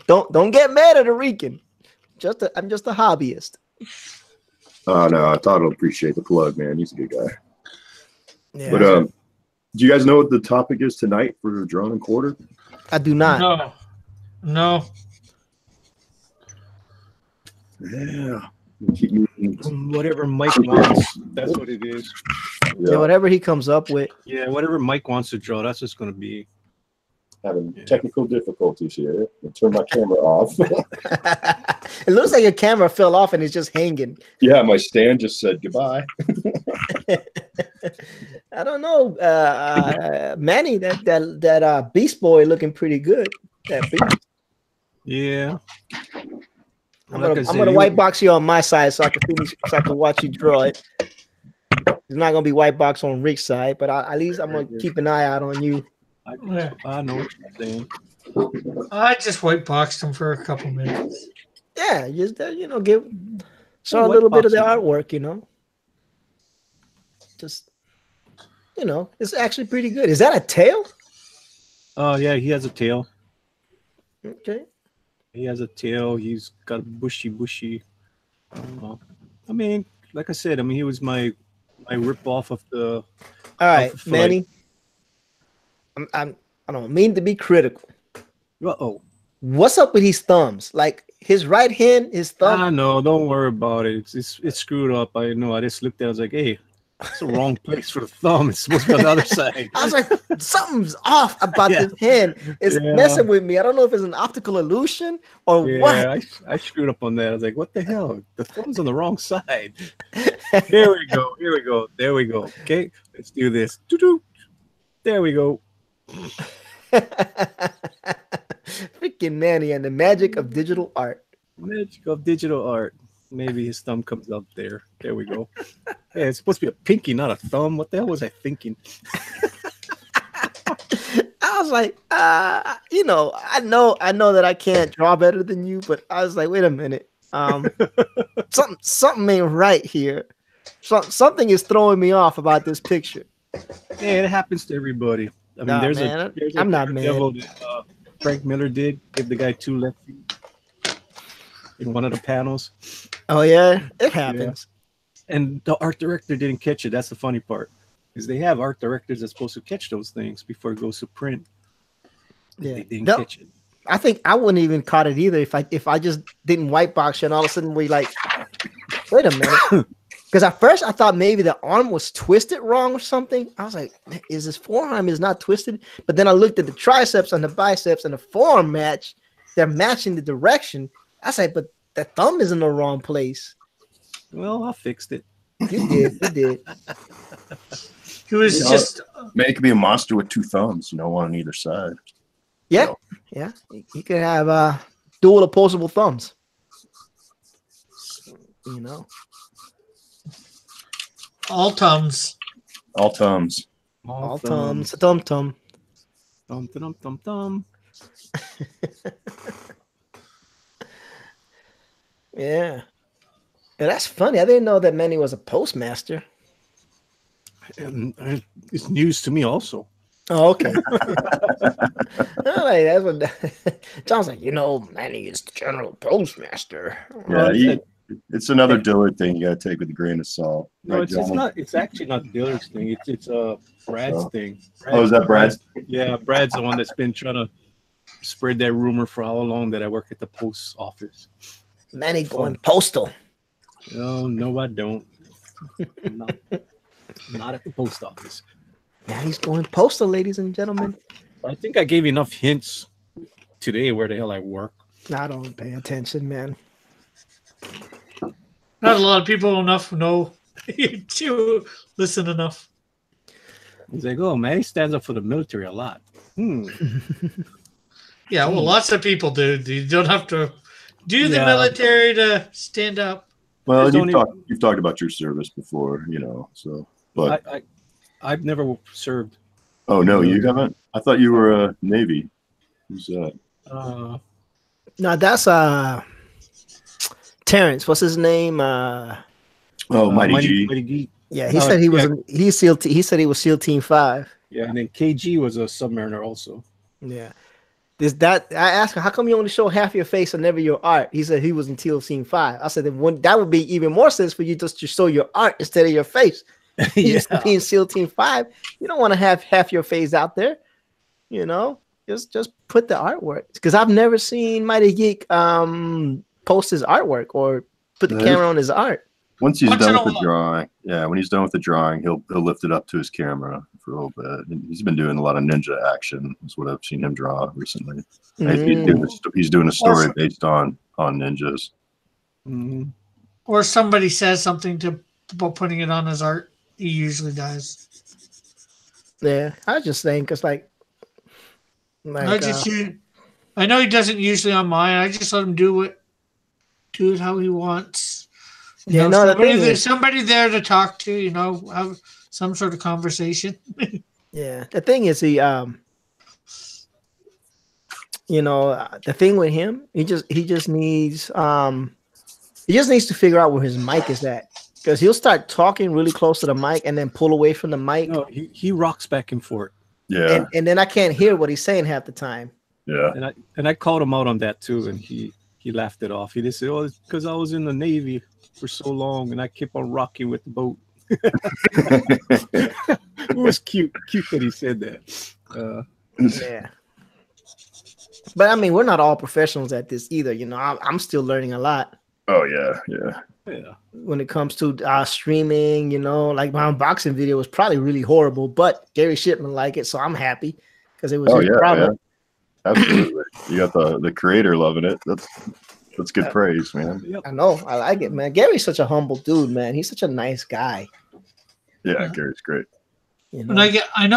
Don't get mad at a Rican. I'm just a hobbyist. Oh no, I thought I'd appreciate the plug, man. He's a good guy. Yeah. But do you guys know what the topic is tonight for Drawn and Quarter? I do not. No. Yeah. Whatever Mike wants, that's what it is. Yeah, whatever he comes up with. Yeah, whatever Mike wants to draw, that's what's going to be. Having technical difficulties here. I'll turn my camera off. It looks like your camera fell off and it's just hanging. Yeah, my stand just said goodbye. I don't know, Manny. That Beast Boy looking pretty good. That Beast. Yeah. I'm gonna white box you on my side so I can watch you draw it. It's not gonna be white box on Rick's side, but at least I'm gonna keep an eye out on you. I know what you're saying. I just white boxed him for a couple minutes. Yeah, just show a little bit of the artwork, Just it's actually pretty good. Is that a tail? Oh yeah, he has a tail. Okay. He has a tail. He's got a bushy. I mean, like I said, I mean, he was my rip off of the. All right, Alpha Flight. Manny. I don't mean to be critical. Uh-oh. What's up with his thumbs? Like his right hand, his thumb. Ah, no, don't worry about it. It's screwed up. I know. I just looked at it. I was like, hey, it's the wrong place for the thumb. It's supposed to be on the other side. I was like, something's off about Yeah. this hand. It's Yeah. messing with me. I don't know if it's an optical illusion or what. Yeah, I screwed up on that. I was like, what the hell? The thumb's on the wrong side. Here we go. Here we go. There we go. Okay, let's do this. Doo-doo. There we go. Freaking Manny and the magic of digital art. Magic of digital art. Maybe his thumb comes up there. There we go. Yeah, it's supposed to be a pinky, not a thumb. What the hell was I thinking? I was like, you know, I know that I can't draw better than you, but I was like, wait a minute. Something ain't right here. Something is throwing me off about this picture. Yeah, it happens to everybody. I mean, Nah, there's man, a I'm not mad. devil that Frank Miller did give the guy 2 left feet in one of the panels, Oh yeah, it happens. and the art director didn't catch it. That's the funny part, because they have art directors that's supposed to catch those things before it goes to print. Yeah, They didn't No, catch it. I think I wouldn't even caught it either if I just didn't white box you and all of a sudden we like, wait a minute. Because at first I thought maybe the arm was twisted wrong or something. I was like, is this forearm is not twisted? But then I looked at the triceps and the biceps and the forearm match. They're matching the direction. I said, but the thumb is in the wrong place. Well, I fixed it. You did. You did. He was You know, just Man, it could be a monster with 2 thumbs, one on either side. Yeah. Yeah. You could have dual opposable thumbs. You know. all thumbs. All thumbs. All thumbs. Thumb. Thumb, thumb, thumb, thumb. Yeah. Yeah, that's funny. I didn't know that Manny was a postmaster. And it's news to me also. Oh, okay. Like, that's what John's like, you know, Manny is the general postmaster. Yeah, it's another Dillard thing you got to take with a grain of salt. No, Right, it's John? not. It's actually not Dillard's thing. It's Brad's Oh. thing. Oh, is that Brad's? Yeah, Brad's the one that's been trying to spread that rumor for how long that I work at the post office. Manny going postal. No, I don't. Not at the post office. Manny's going postal, ladies and gentlemen. I think I gave you enough hints today where the hell I work. I don't pay attention, man. Not a lot of people enough know to listen enough. He's like, oh man, he stands up for the military a lot. Yeah, well, lots of people do. You don't have to do the Yeah. military to stand up. Well, There's only- you've talked about your service before, so. But I've never served. oh no, you haven't. I thought you were a Navy. Who's that? No, that's Terrence. What's his name? Oh, Mighty G. Mighty G. Yeah, he said he was. He said he was SEAL Team 5. Yeah, and then KG was a submariner also. Yeah. I asked him, how come you only show half your face and never your art? He said he was in SEAL Team 5. I said that would be even more sense for you just to show your art instead of your face. He used to be in SEAL Team 5. You don't want to have half your face out there. You know, just put the artwork. Because I've never seen Mighty Geek post his artwork or put the camera on his art. Once he's Once in done a with the while. drawing, when he's done with the drawing, he'll lift it up to his camera for a little bit. And he's been doing a lot of ninja action. Is what I've seen him draw recently. He's doing a story based on ninjas. Mhm. Or somebody says something about putting it on his art. He usually does. Yeah, I was just saying because like I know he doesn't usually on mine. I just let him do it how he wants. You Yeah, know, no, the thing is- somebody there to talk to. You know, have some sort of conversation. Yeah, the thing is the thing with him, he just needs to figure out where his mic is at, because he'll start talking really close to the mic and then pull away from the mic, No, he rocks back and forth. Yeah, and then I can't hear what he's saying half the time. yeah. And I called him out on that too, and he he laughed it off. He just said, "Oh, it's because I was in the Navy for so long and I kept on rocking with the boat." It was cute that he said that. Yeah. But I mean, we're not all professionals at this either. You know, I'm still learning a lot. Oh yeah. Yeah. When it comes to streaming, you know, like my unboxing video was probably really horrible, but Gary Shipman liked it, so I'm happy because it was his problem. Yeah. Absolutely. You got the creator loving it. That's good praise, man. Yep. I know, I like it, man. Gary's such a humble dude, man. He's such a nice guy. Yeah, Gary's great. You know?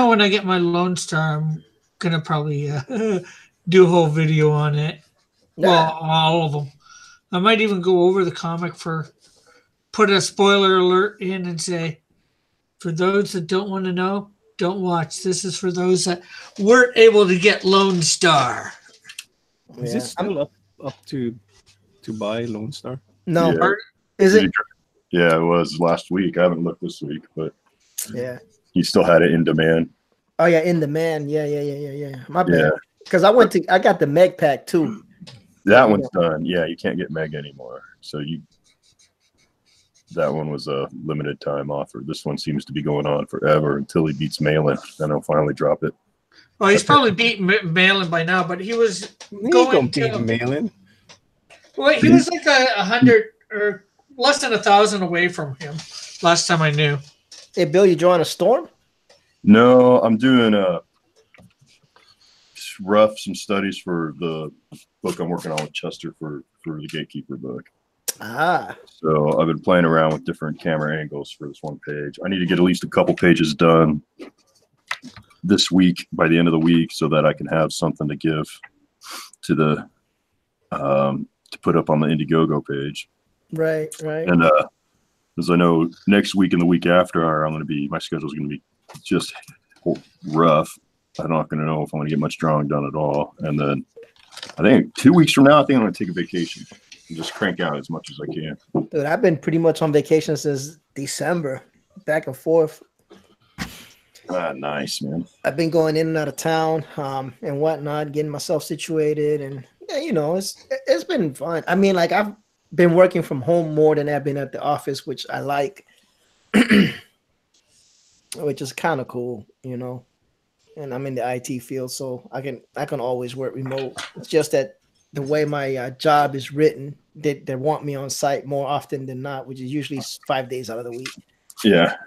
When I get my Lone Star, I'm gonna probably do a whole video on it. Yeah. Well, all of them. I might even go over the comic put a spoiler alert in and say, for those that don't want to know, don't watch. This is for those that weren't able to get Lone Star. Is it still up to buy Lone Star? No, Yeah. is it? Yeah, it was last week. I haven't looked this week, but Yeah. he still had it in demand. Oh yeah, in demand. Yeah. My bad. Yeah. Because I got the Meg pack too. That one's done. Yeah, you can't get Meg anymore. So that one was a limited time offer. This one seems to be going on forever until he beats Malin. Then he'll finally drop it. Well, he's probably beaten Malin by now, but he was going to Malin. Well, he was like 100 or less than 1,000 away from him last time I knew. Hey Bill, you drawing a storm? No, I'm doing some studies for the book I'm working on with Chester for the Gatekeeper book. Ah. So I've been playing around with different camera angles for this one page. I need to get at least a couple pages done this week by the end of the week so that I can have something to give to the to put up on the Indiegogo page. Right. And as I know, next week and the week after my schedule's going to be just rough. I'm not going to know if I'm going to get much drawing done at all. And then I think 2 weeks from now, I think I'm going to take a vacation and just crank out as much as I can. Dude, I've been pretty much on vacation since December, back and forth. Nice, man. I've been going in and out of town and whatnot, getting myself situated, and yeah, you know, it's been fun. I mean, like I've been working from home more than I've been at the office, which I like, which is kind of cool, you know. And I'm in the IT field, so I can always work remote. It's just that the way my job is written, they want me on site more often than not, which is usually 5 days out of the week. Yeah.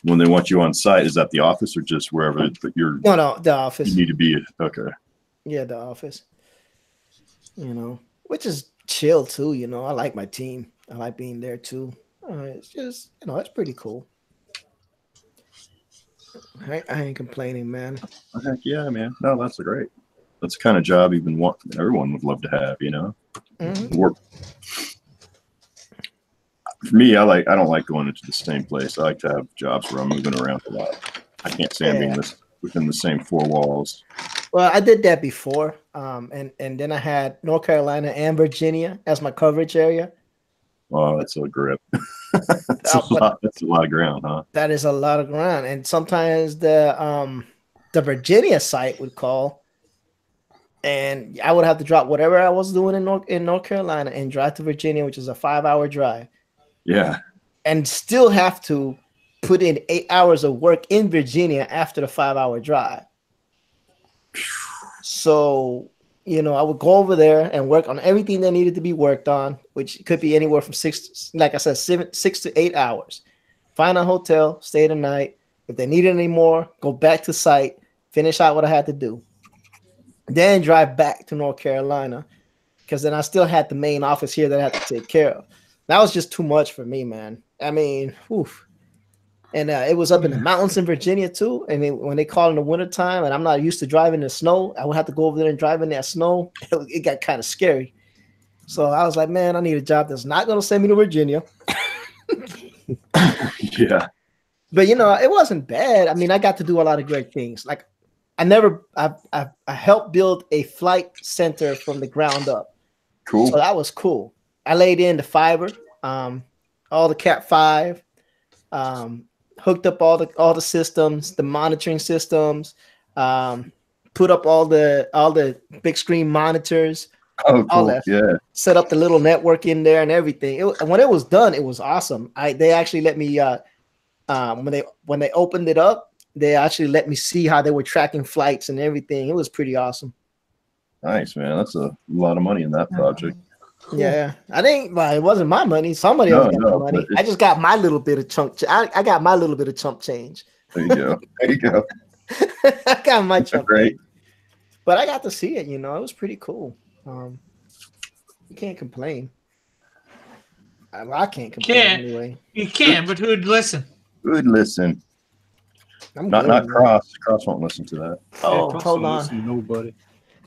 When they want you on site, is that the office or just wherever you're? No, the office. You need to be okay. Yeah, the office. You know, which is chill too. You know, I like my team. I like being there too. It's just, you know, it's pretty cool. I ain't complaining, man. Heck yeah, man. No, that's great. That's the kind of job everyone would love to have, you know. Mm-hmm. Work. For me, I don't like going into the same place. I like to have jobs where I'm moving around a lot. I can't stand being within the same four walls. Well, I did that before, and then I had North Carolina and Virginia as my coverage area. Oh, that's a grip. That's a lot of ground, huh? That is a lot of ground, and sometimes the Virginia site would call, and I would have to drop whatever I was doing in North Carolina and drive to Virginia, which is a 5-hour drive. Yeah, and still have to put in 8 hours of work in Virginia after the 5-hour drive. So, you know, I would go over there and work on everything that needed to be worked on, which could be anywhere from 6 to 8 hours. Find a hotel, stay the night. If they needed any more, go back to site, finish out what I had to do. Then drive back to North Carolina, because then I still had the main office here that I had to take care of. That was just too much for me, man. I mean, oof. And it was up in the mountains in Virginia too. And when they call in the wintertime and I'm not used to driving in snow, I would have to go over there and drive in that snow. It got kind of scary. So I was like, man, I need a job that's not going to send me to Virginia. Yeah. But, you know, it wasn't bad. I mean, I got to do a lot of great things. Like I helped build a flight center from the ground up. Cool. So that was cool. I laid in the fiber, all the Cat 5, hooked up all the systems, the monitoring systems, put up all the big screen monitors, Oh, all cool. that. Yeah. Set up the little network in there and everything. When it was done, it was awesome. They actually let me when they opened it up, they actually let me see how they were tracking flights and everything. It was pretty awesome. Nice, man. That's a lot of money in that project. Cool. Yeah, I think well, it wasn't my money. Somebody else got the money. I just got my little bit of chunk. I got my little bit of chump change. There you go. There you go. I got my chump. Great. But I got to see it. You know, it was pretty cool. You can't complain. I can't complain anyway. You can, but who'd listen? Good listen. I'm Not good, not man. Cross. Cross won't listen to that. Oh, Cross hold don't on. listen to nobody.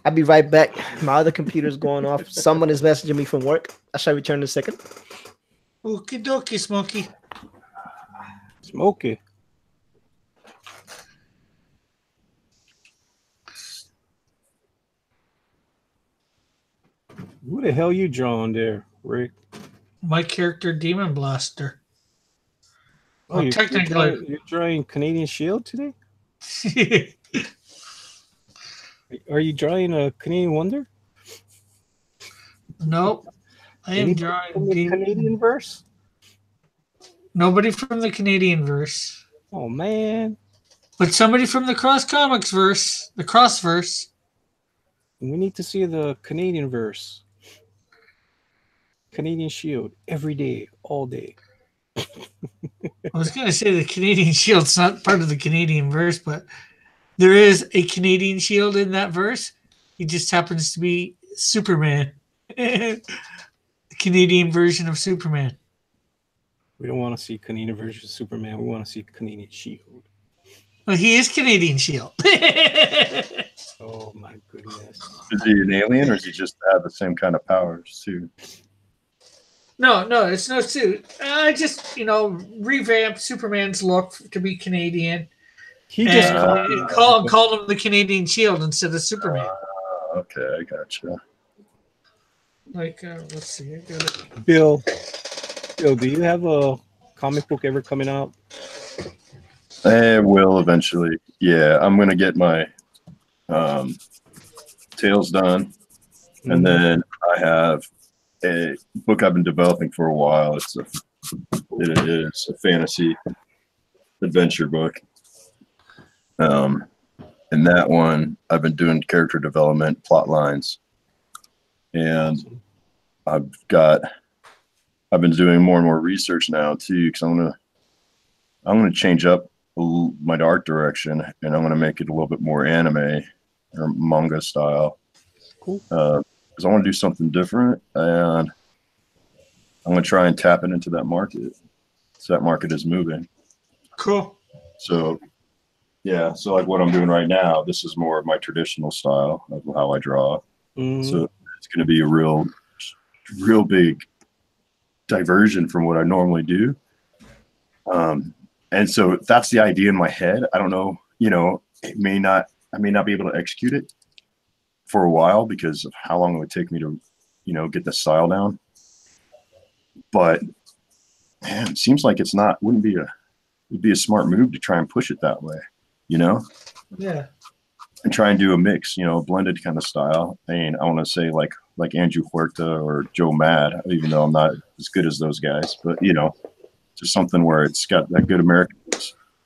I'll be right back. My other computer's going off. Someone is messaging me from work. I shall return in a second. Okie dokie, Smokey. Smokey. Who the hell you drawing there, Rick? My character, Demon Blaster. Oh, Well, you're technically- you're drawing Canadian Shield today? Are you drawing a Canadian Wonder? Nope. I am Anybody drawing from the Demon. Canadian verse? Nobody from the Canadian verse, Oh man, but somebody from the Cross Comics verse, the Cross verse. we need to see the Canadian verse. Canadian Shield every day, all day. I was going to say the Canadian Shield's not part of the Canadian verse, but there is a Canadian Shield in that verse. He just happens to be Superman. The Canadian version of Superman. We don't want to see Canadian version of Superman. We want to see Canadian Shield. Well, he is Canadian Shield. Oh my goodness. Is he an alien or does he just have the same kind of powers too? No, it's no suit. I just, revamped Superman's look to be Canadian. He just And called him the Canadian Shield instead of Superman. Okay, I gotcha. Let's see. I got it. Bill, do you have a comic book ever coming out? I will eventually. Yeah, I'm gonna get my Tales done, and then I have a book I've been developing for a while. It is a fantasy adventure book. And that one I've been doing character development, plot lines, and I've been doing more and more research now too, because I'm gonna change up my art direction, and I'm gonna make it a little bit more anime or manga style. Cool. Because I want to do something different, and I'm gonna try and tap it into that market. So that market is moving. Cool. So yeah, so like what I'm doing right now, this is more of my traditional style of how I draw. Mhm. So it's going to be a real big diversion from what I normally do. And so that's the idea in my head. I don't know, I may not be able to execute it for a while because of how long it would take me to, get the style down. But man, it seems like it'd be a smart move to try and push it that way. Yeah. And try and do a mix, a blended kind of style. I mean, I want to say like Andrew Huerta or Joe Mad, even though I'm not as good as those guys, but just something where it's got that good American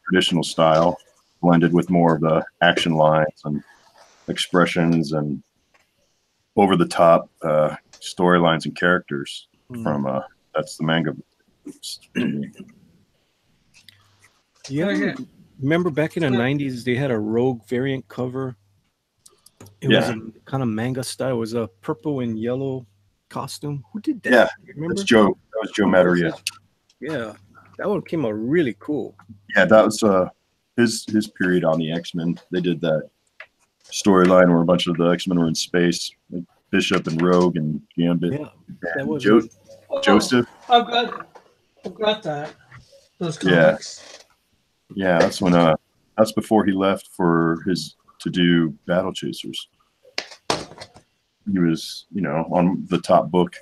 traditional style blended with more of the action lines and expressions and over the top storylines and characters from that's the manga. Yeah. Remember back in the 90s, they had a Rogue variant cover. It was a kind of manga style. It was a purple and yellow costume. Who did that? Yeah, remember? That was Joe Maduria. Yeah, that one came out really cool. Yeah, that was his period on the X-Men. They did that storyline where a bunch of the X-Men were in space, like Bishop and Rogue and Gambit. Yeah, that was Joseph. I've got that. Those comics. Yeah, that's when that's before he left to do Battle Chasers. He was, on the top book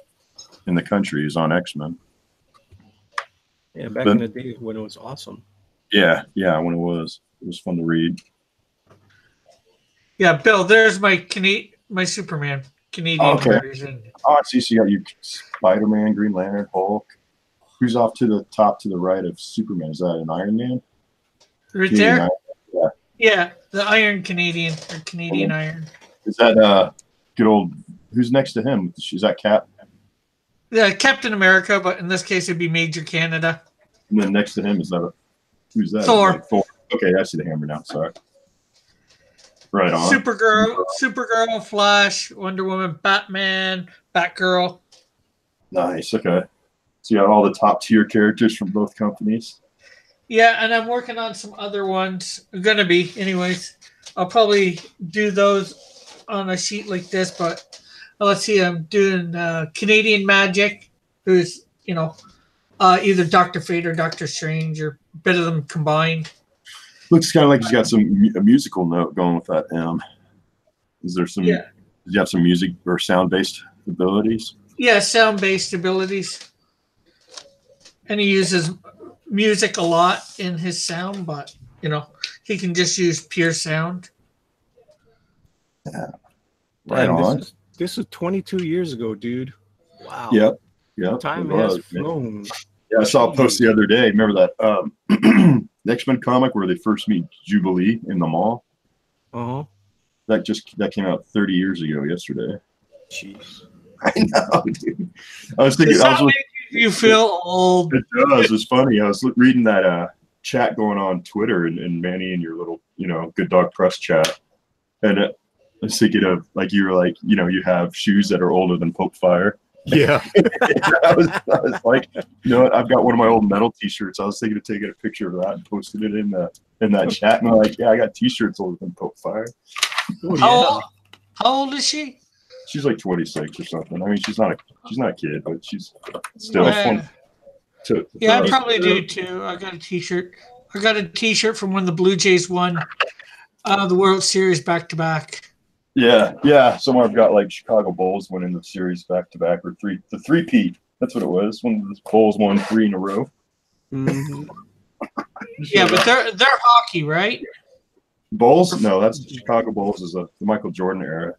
in the country. He was on X-Men. Yeah, back in the day when it was awesome. Yeah, when it was fun to read. Yeah, Bill, there's my Superman. Canadian Okay. version. Oh, I see. So you got your Spider-Man, Green Lantern, Hulk. Who's off to the top to the right of Superman? Is that an Iron Man? Right Canadian there? Iron- Yeah, the Iron Canadian or Canadian Okay. Iron. Is that good old? Who's next to him? Is that Cap? Yeah, Captain America, but in this case it'd be Major Canada. And then next to him is that who's that? Thor. Like Thor. Okay, I see the hammer now. Sorry. Right on. Supergirl, Flash, Wonder Woman, Batman, Batgirl. Nice. Okay. So you got all the top tier characters from both companies. Yeah, and I'm working on some other ones. Gonna be, anyways. I'll probably do those on a sheet like this, but let's see. I'm doing Canadian Magic, who's either Doctor Fate or Doctor Strange, or a bit of them combined. Looks kind of like he's got a musical note going with that M. Is there some? Yeah. Does he have some music or sound based abilities? Yeah, sound-based abilities, and he uses music a lot in his sound, but he can just use pure sound. Right Damn, on. This was 22 years ago, dude. Wow. Yep. Yep. Time it has was, man. flown. Yeah, I saw a post the other day. Remember that the X-Men comic where they first meet Jubilee in the mall? Uh-huh. That came out 30 years ago yesterday. Jeez. I know, dude. I was thinking. Does that make you feel old? It does. It's funny. I was reading that chat going on Twitter and Manny and your little, Good Dog Press chat, and I was thinking of like you were like, you have shoes that are older than Pope Fire. Yeah. I was like, what? I've got one of my old metal T-shirts. I was thinking of taking a picture of that and posting it in that chat. And I'm like, yeah, I got T-shirts older than Pope Fire. Oh, How old is she? She's like 26 or something. I mean, she's not a kid, but she's still Yeah. fun. To Yeah, I probably do too. I got a T-shirt. I got a T-shirt from when the Blue Jays won the World Series back to back. Yeah. Somewhere I've got like Chicago Bulls winning the series back to back or the three-peat. That's what it was. When the Bulls won 3 in a row. Mhm. Yeah, but they're hockey, right? Bulls? No, that's Chicago Bulls is the Michael Jordan era.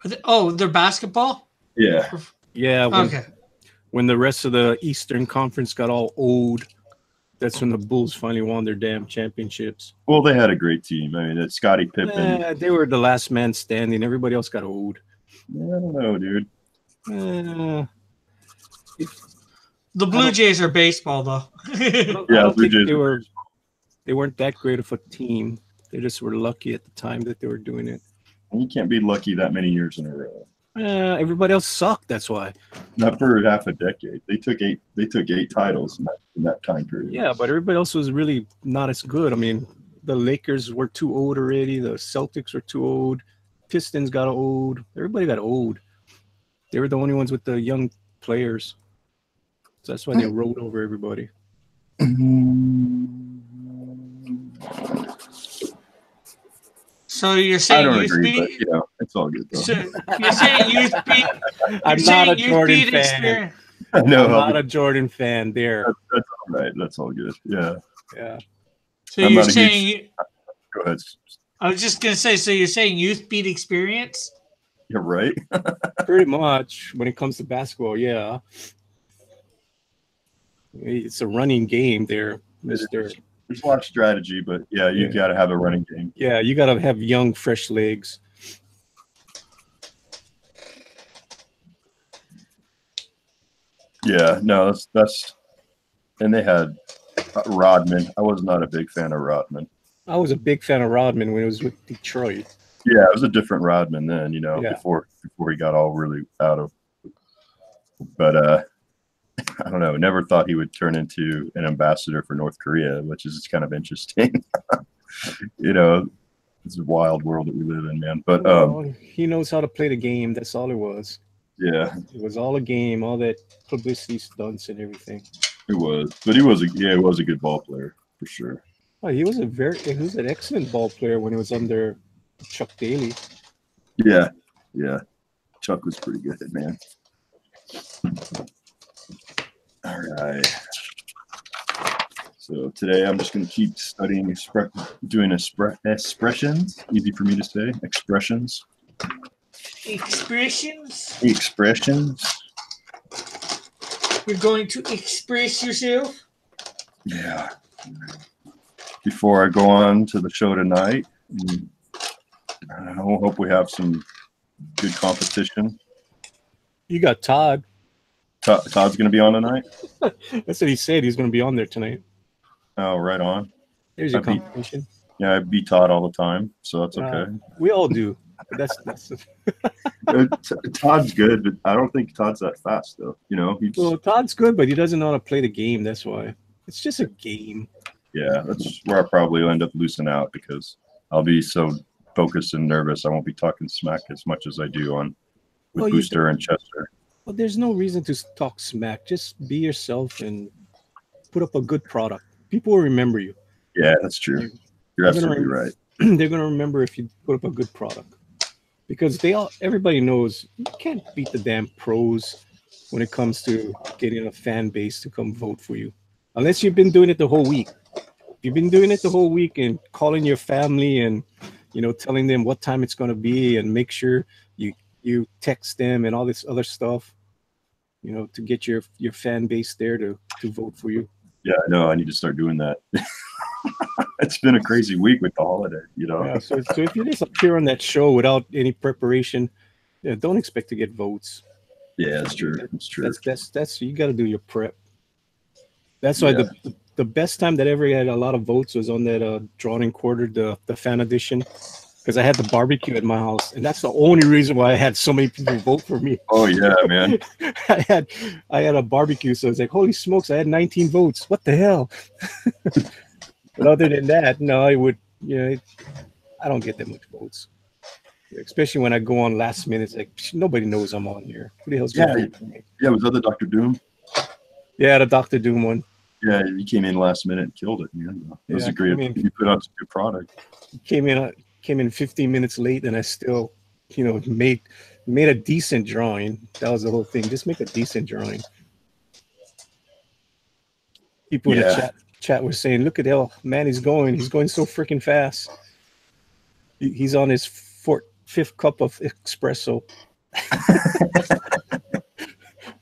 They're basketball. Yeah. Yeah. Okay. When the rest of the Eastern Conference got all old, that's when the Bulls finally won their damn championships. Well, they had a great team. I mean, it's Scottie Pippen. They were the last man standing. Everybody else got old. I don't know, dude. The Blue Jays are baseball, though. I Yeah, don't Blue think Jays they weren't that great of a team. They just were lucky at the time that they were doing it. You can't be lucky that many years in a row. Everybody else sucked. That's why. Not for half a decade. They took 8 titles in that time period. Yeah, but everybody else was really not as good. I mean, the Lakers were too old already. The Celtics were too old. Pistons got old. Everybody got old. They were the only ones with the young players. So that's why they rode over everybody. So you're I saying don't youth agree, beat? but it's all good though. So you're saying youth beat? I'm not a Jordan fan. I know. I'm not a Jordan fan there. That's all right. That's all good. Yeah. Yeah. So I'm you're not a saying? Go ahead. I was just gonna say. So you're saying youth beat experience? You're right. Pretty much when it comes to basketball, yeah. It's a running game there, Mr. There's a lot of strategy, but yeah, you got to have a running game. Yeah, you got to have young, fresh legs. Yeah, no, that's and they had Rodman. I was not a big fan of Rodman. I was a big fan of Rodman when he was with Detroit. Yeah, it was a different Rodman then, Yeah. before he got all really out of. But I don't know. Never thought he would turn into an ambassador for North Korea, which is kind of interesting. It's a wild world that we live in, man. But Well, he knows how to play the game. That's all it was. yeah, It was all a game, all that publicity stunts and everything. it was. But he was a good ball player for sure. Oh, he was an excellent ball player when he was under Chuck Daly. Yeah. Chuck was pretty good, man. All right. So today I'm just going to keep studying expressions. Easy for me to say. Expressions. expressions. Expressions. You're going to express yourself. Yeah. Before I go on to the show tonight, I hope we have some good competition. You got Todd. Todd's going to be on tonight? That's what he said. He's going to be on there tonight. Oh, right on. There's your competition. Yeah, I beat Todd all the time, so that's okay. We all do. That's Todd's good, but I don't think Todd's that fast, though. You know, well, Todd's good, but he doesn't know how to play the game. That's why. It's just a game. Yeah, that's where I probably end up losing out because I'll be so focused and nervous. I won't be talking smack as much as I do with Booster and Chester. Well, there's no reason to talk smack. Just be yourself and put up a good product. People will remember you. Yeah, that's true. You're absolutely right. They're going to remember if you put up a good product. Because everybody knows you can't beat the damn pros when it comes to getting a fan base to come vote for you. Unless you've been doing it the whole week. If you've been doing it the whole week and calling your family and, you know, telling them what time it's going to be and make sure you text them and all this other stuff, you know, to get your fan base there to vote for you. Yeah, I know. I need to start doing that. It's been a crazy week with the holiday, you know. Yeah, so if you just appear on that show without any preparation, don't expect to get votes. Yeah, that's true. That's true. That's you got to do your prep. That's why the best time that ever had a lot of votes was on that drawn and quartered the fan edition, because I had the barbecue at my house, and that's the only reason why I had so many people vote for me. Oh yeah, man. I had a barbecue, so it's like, holy smokes, I had 19 votes. What the hell? But other than that, no, I would, you know, I don't get that much votes, especially when I go on last minute. It's like nobody knows I'm on here. Who the hell's going to vote for me? Yeah, was that the Dr. Doom? Yeah, the Dr. Doom one. Yeah, he came in last minute and killed it. Man. It was a great. You put out some good product. Came in 15 minutes late, and I still, you know, made a decent drawing. That was the whole thing. Just make a decent drawing. People in the chat were saying, "Look at how man he's going. He's going so freaking fast. He's on his fifth cup of espresso."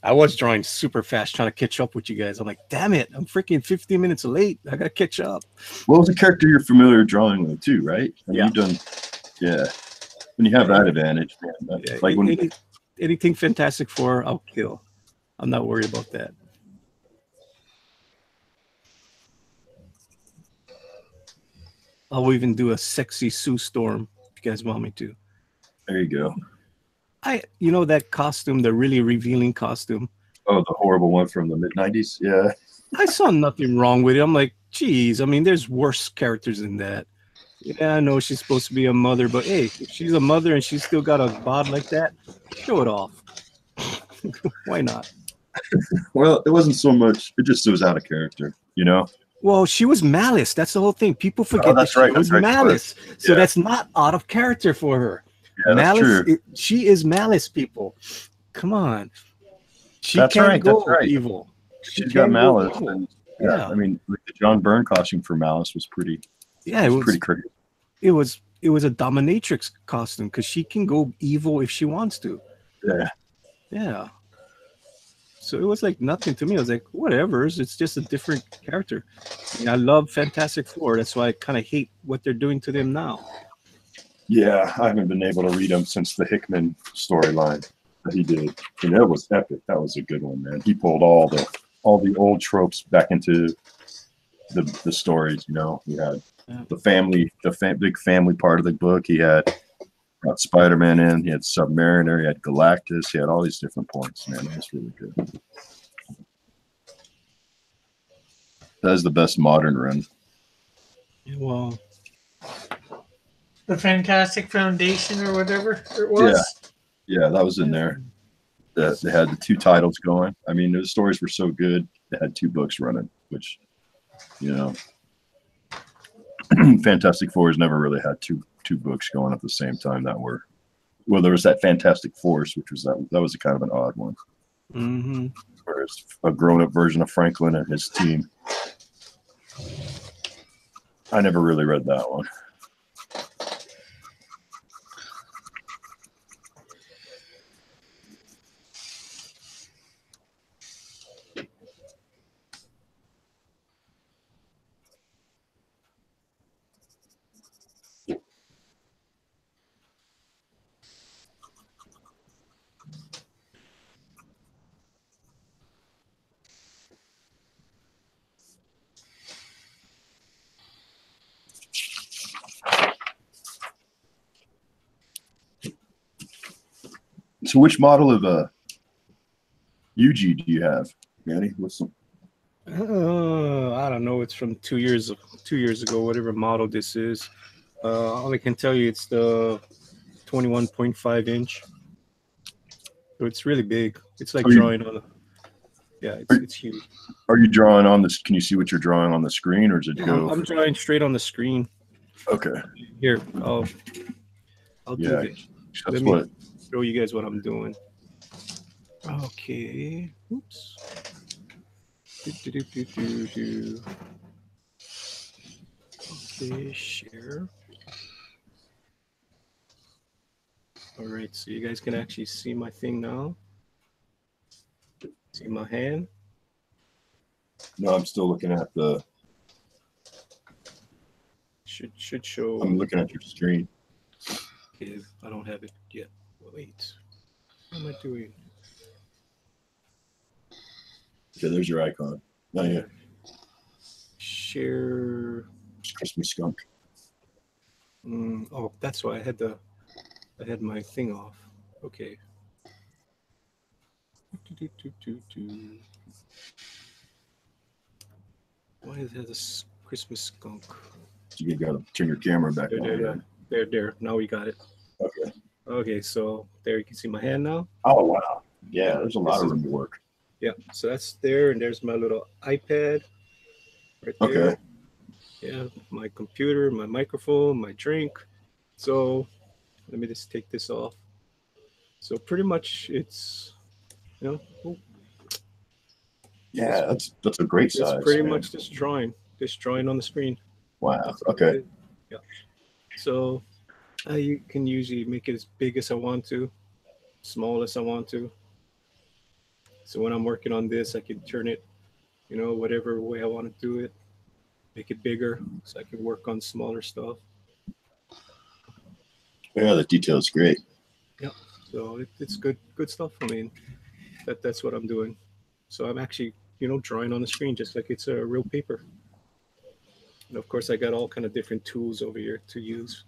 I was drawing super fast, trying to catch up with you guys. I'm like, damn it, I'm freaking 15 minutes late. I gotta catch up. Well, it's a character you're familiar drawing with too, right? You've done, when you have that advantage, man. Like anything Fantastic Four, I'll kill. I'm not worried about that. I'll even do a sexy Sue Storm if you guys want me to. There you go. You know that costume, the really revealing costume. Oh, the horrible one from the mid-90s? Yeah. I saw nothing wrong with it. I'm like, geez, I mean, there's worse characters than that. Yeah, I know she's supposed to be a mother, but hey, if she's a mother and she's still got a bod like that, show it off. Why not? Well, it wasn't so much. It was out of character, you know? Well, she was Malice. That's the whole thing. People forget that she was Malice. So that's not out of character for her. Yeah, Malice, she is Malice, people. Come on. She can't go evil. She's got Malice. And, I mean, like the John Byrne costume for Malice was pretty. Yeah, it was pretty crazy. It was a dominatrix costume because she can go evil if she wants to. Yeah. Yeah. So it was like nothing to me. I was like, whatever. It's just a different character. I love Fantastic Four. That's why I kind of hate what they're doing to them now. Yeah, I haven't been able to read them since the Hickman storyline that he did. And that was epic. That was a good one, man. He pulled all the old tropes back into the stories. You know, he had the family, big family part of the book. He had brought Spider-Man in. He had Submariner. He had Galactus. He had all these different points. Man, it was really good. That is the best modern run. Well. The Fantastic Foundation or whatever it was. Yeah, that was in there. They had the 2 titles going. I mean, the stories were so good. They had 2 books running, which, you know, Fantastic Four has never really had two books going at the same time that were. Well, there was that Fantastic Force, which was that was a kind of an odd one. Mm-hmm. Whereas a grown-up version of Franklin and his team. I never really read that one. So which model of UG do you have, Manny? What's some? I don't know. It's from 2 years ago, whatever model this is. All I can tell you, it's the 21.5 inch. So it's really big. It's like drawing on. It's huge. Are you drawing on this? Can you see what you're drawing on the screen, or does it go? I'm drawing straight on the screen. Okay. Here, I'll do this. That's what. Show you guys what I'm doing. Okay. Oops. Okay, share. All right, so you guys can actually see my thing now. See my hand? No, I'm still looking at the. Should show. I'm looking at your screen. Okay, I don't have it yet. Wait. What am I doing? Okay, there's your icon. Not yet. Share. It's Christmas skunk. Oh, that's why I had my thing off. Okay. Why is there this Christmas skunk? You gotta turn your camera back on. There. Now we got it. Okay. Okay, so there you can see my hand now. Oh wow. Yeah, there's a lot of room to work. Yeah, so that's there, and there's my little iPad right there. Okay. Yeah, my computer, my microphone, my drink. So let me just take this off. So pretty much it's, Yeah, that's a great size. it's pretty much this drawing on the screen. Wow. Okay. Yeah. So you can usually make it as big as I want to, small as I want to. So when I'm working on this, I can turn it, whatever way I want to do it, make it bigger so I can work on smaller stuff. Yeah, the detail is great. Yeah. So it's good stuff. I mean, that's what I'm doing. So I'm actually, drawing on the screen just like it's a real paper. And of course, I got all kind of different tools over here to use.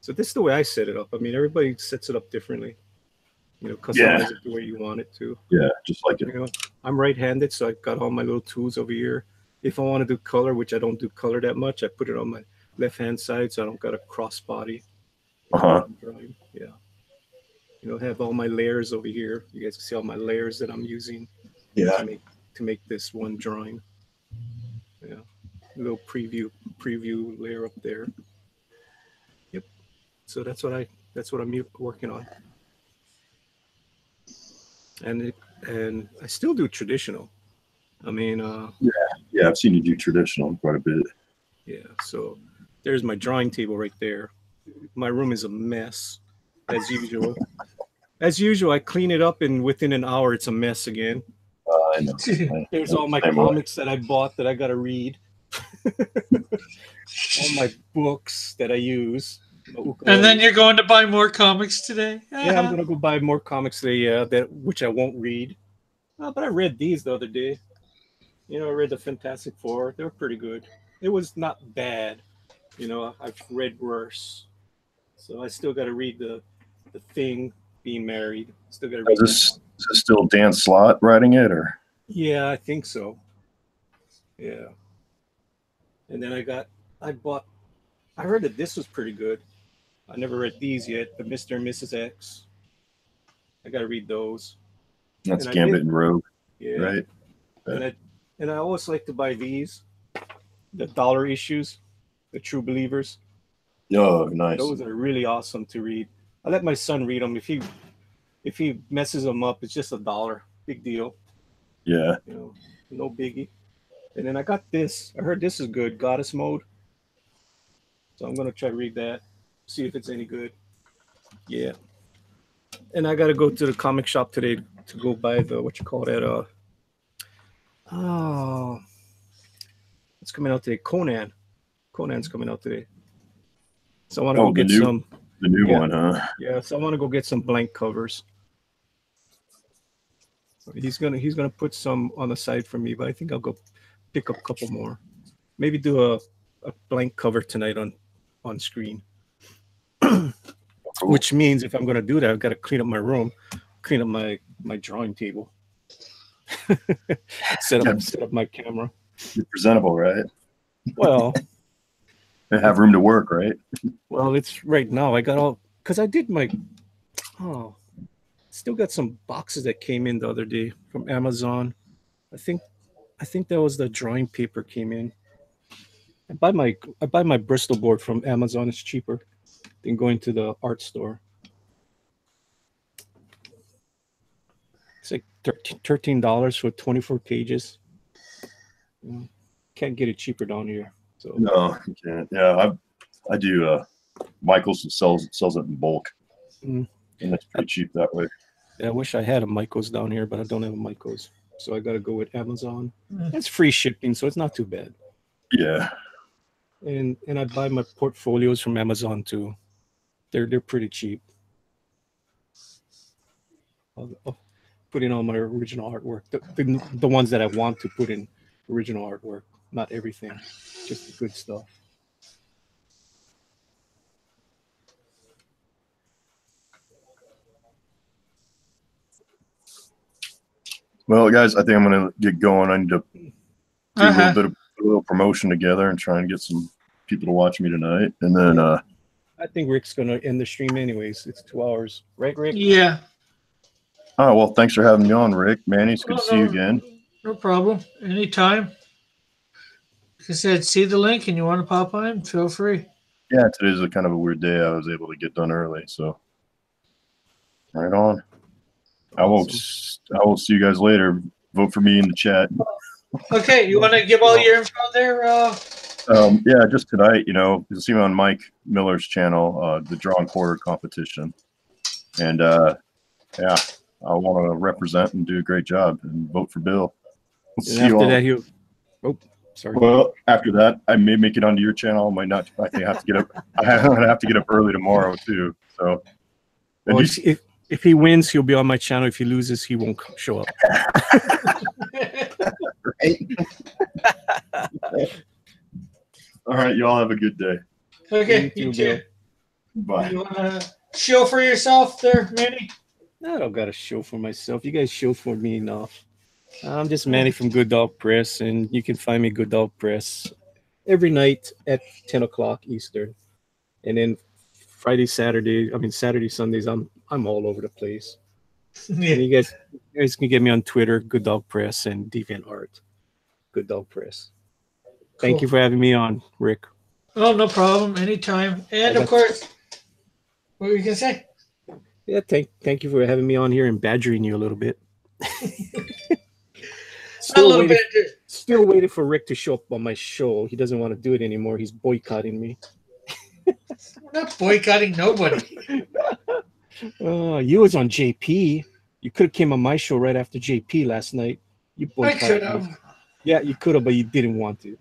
So this is the way I set it up. I mean, everybody sets it up differently. Customize it the way you want it to. Yeah, just like it. I'm right-handed, so I've got all my little tools over here. If I want to do color, which I don't do color that much, I put it on my left-hand side, so I don't got a cross body. Yeah. Have all my layers over here. You guys can see all my layers that I'm using. Yeah. To make this one drawing. Yeah. A little preview layer up there. Yep. So that's what I'm working on. And I still do traditional. I mean, yeah, I've seen you do traditional quite a bit. Yeah, so there's my drawing table right there. My room is a mess, as usual. As usual, I clean it up, and within an hour, it's a mess again. I know. There's all my comics that I bought that I got to read. All my books that I use. And then you're going to buy more comics today? Yeah, I'm gonna go buy more comics today. Which I won't read. But I read these the other day. I read the Fantastic Four. They were pretty good. It was not bad. I've read worse. So I still got to read the Thing, Being Married. Still got to read. Is this still Dan Slott writing it, or? Yeah, I think so. Yeah. And then I heard that this was pretty good. I never read these yet. The Mr. and Mrs. X. I got to read those. That's Gambit and Rogue. Yeah. Right. And I always like to buy these, the dollar issues, the True Believers. Oh, nice. Those are really awesome to read. I let my son read them. If he messes them up, it's just $1. Big deal. Yeah. No biggie. And then I got this. I heard this is good, Goddess Mode. So I'm gonna try to read that, see if it's any good. Yeah. And I gotta go to the comic shop today to go buy the it's coming out today. Conan's coming out today. So I want to go get some. The new one, huh? Yeah. So I want to go get some blank covers. He's gonna put some on the side for me, but I think I'll go pick up a couple more. Maybe do a blank cover tonight on screen. which means if I'm going to do that, I've got to clean up my room, clean up my drawing table, set up my camera. You're presentable, right? Well, And have room to work, right? well, it's right now. I got all because I did my. Oh, still got some boxes that came in the other day from Amazon. I think that was the drawing paper came in. I buy my Bristol board from Amazon. It's cheaper than going to the art store. It's like $13 for 24 pages. Can't get it cheaper down here. So No, you can't. Yeah, I do. Michaels sells it in bulk, Mm. and that's pretty cheap that way. yeah, I wish I had a Michaels down here, but I don't have a Michaels. So I got to go with Amazon. Mm. It's free shipping, so it's not too bad. Yeah, And I buy my portfolios from Amazon too. They're pretty cheap. I'll put in all my original artwork. The ones that I want to put in original artwork, not everything, just the good stuff. well, guys, I think I'm gonna get going. I need to do a Uh-huh. little promotion together and try and get some people to watch me tonight, and then I think Rick's gonna end the stream anyways. It's 2 hours, right, Rick? Yeah. oh well, thanks for having me on, Rick. Manny, it's good to see you again. No problem. Anytime. Like I said, see the link and you want to pop on, feel free. Yeah, today's a kind of a weird day. I was able to get done early, so right on. I will see you guys later. Vote for me in the chat. Okay, you want to give all your info there? Yeah, just tonight, you'll see me on Mike Miller's channel, the Draw and Quarter competition. And yeah, I want to represent and do a great job and vote for Bill. We'll see you all. Sorry. Well, after that, I may make it onto your channel. I might not. I think I have to get up. I have to get up early tomorrow too. So, Well, if he wins, he'll be on my channel. If he loses, he won't show up. all right, you all have a good day. Okay, You you too, too. Bye. You want to show for yourself there, Manny? I don't got to show for myself. You guys show for me enough. I'm just Manny from Good Dog Press, and you can find me Good Dog Press every night at 10 o'clock Eastern. And then Friday, Saturday, Sundays, I'm all over the place. Yeah. And you guys can get me on Twitter, Good Dog Press, and DeviantArt, Good Dog Press. Thank you for having me on, Rick. Oh, no problem. Anytime. And of course, what were you going to say? Yeah, thank you for having me on here and badgering you a little bit. A little bit. Still waiting for Rick to show up on my show. He doesn't want to do it anymore. He's boycotting me. We're not boycotting nobody. You was on JP. You could have came on my show right after JP last night. You I boycotted could me. have. Yeah, you could have, but you didn't want to.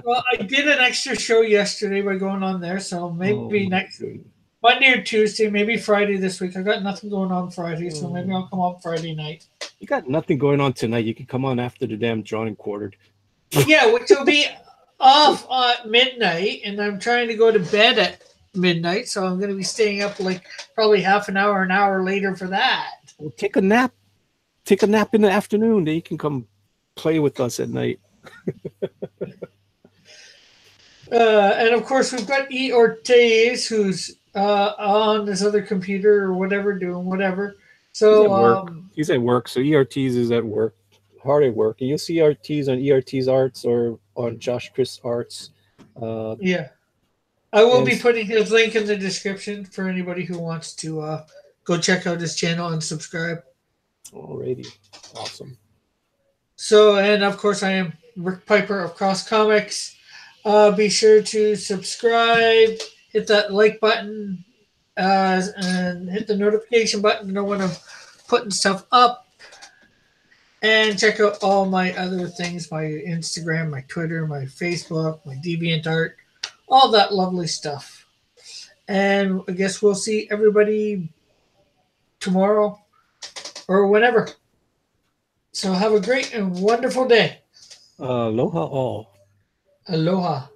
Well, I did an extra show yesterday by going on there, so maybe Oh, next good. Monday or Tuesday, maybe Friday this week. I got nothing going on Friday, so maybe I'll come on Friday night. You got nothing going on tonight. You can come on after the damn Drawn and Quartered. Yeah, which will be off at midnight, and I'm trying to go to bed at midnight, so I'm going to be staying up like probably half an hour later for that. Well, take a nap. Take a nap in the afternoon. Then you can come play with us at night. And of course, we've got E. Ortiz, who's on this other computer or whatever, doing whatever. So He's at work. So ERTs is at work, hard at work. And you'll see ERTs on ERT's Arts or on Josh Chris Arts. yeah, I will be and- putting his link in the description for anybody who wants to go check out his channel and subscribe. Alrighty. Awesome. So, and of course, I am Rick Piper of Cross Comics. Be sure to subscribe, hit that like button, and hit the notification button to know when I'm putting stuff up. And check out all my other things, my Instagram, my Twitter, my Facebook, my DeviantArt, all that lovely stuff. And I guess we'll see everybody tomorrow or whenever. So have a great and wonderful day. Aloha all. Aloha.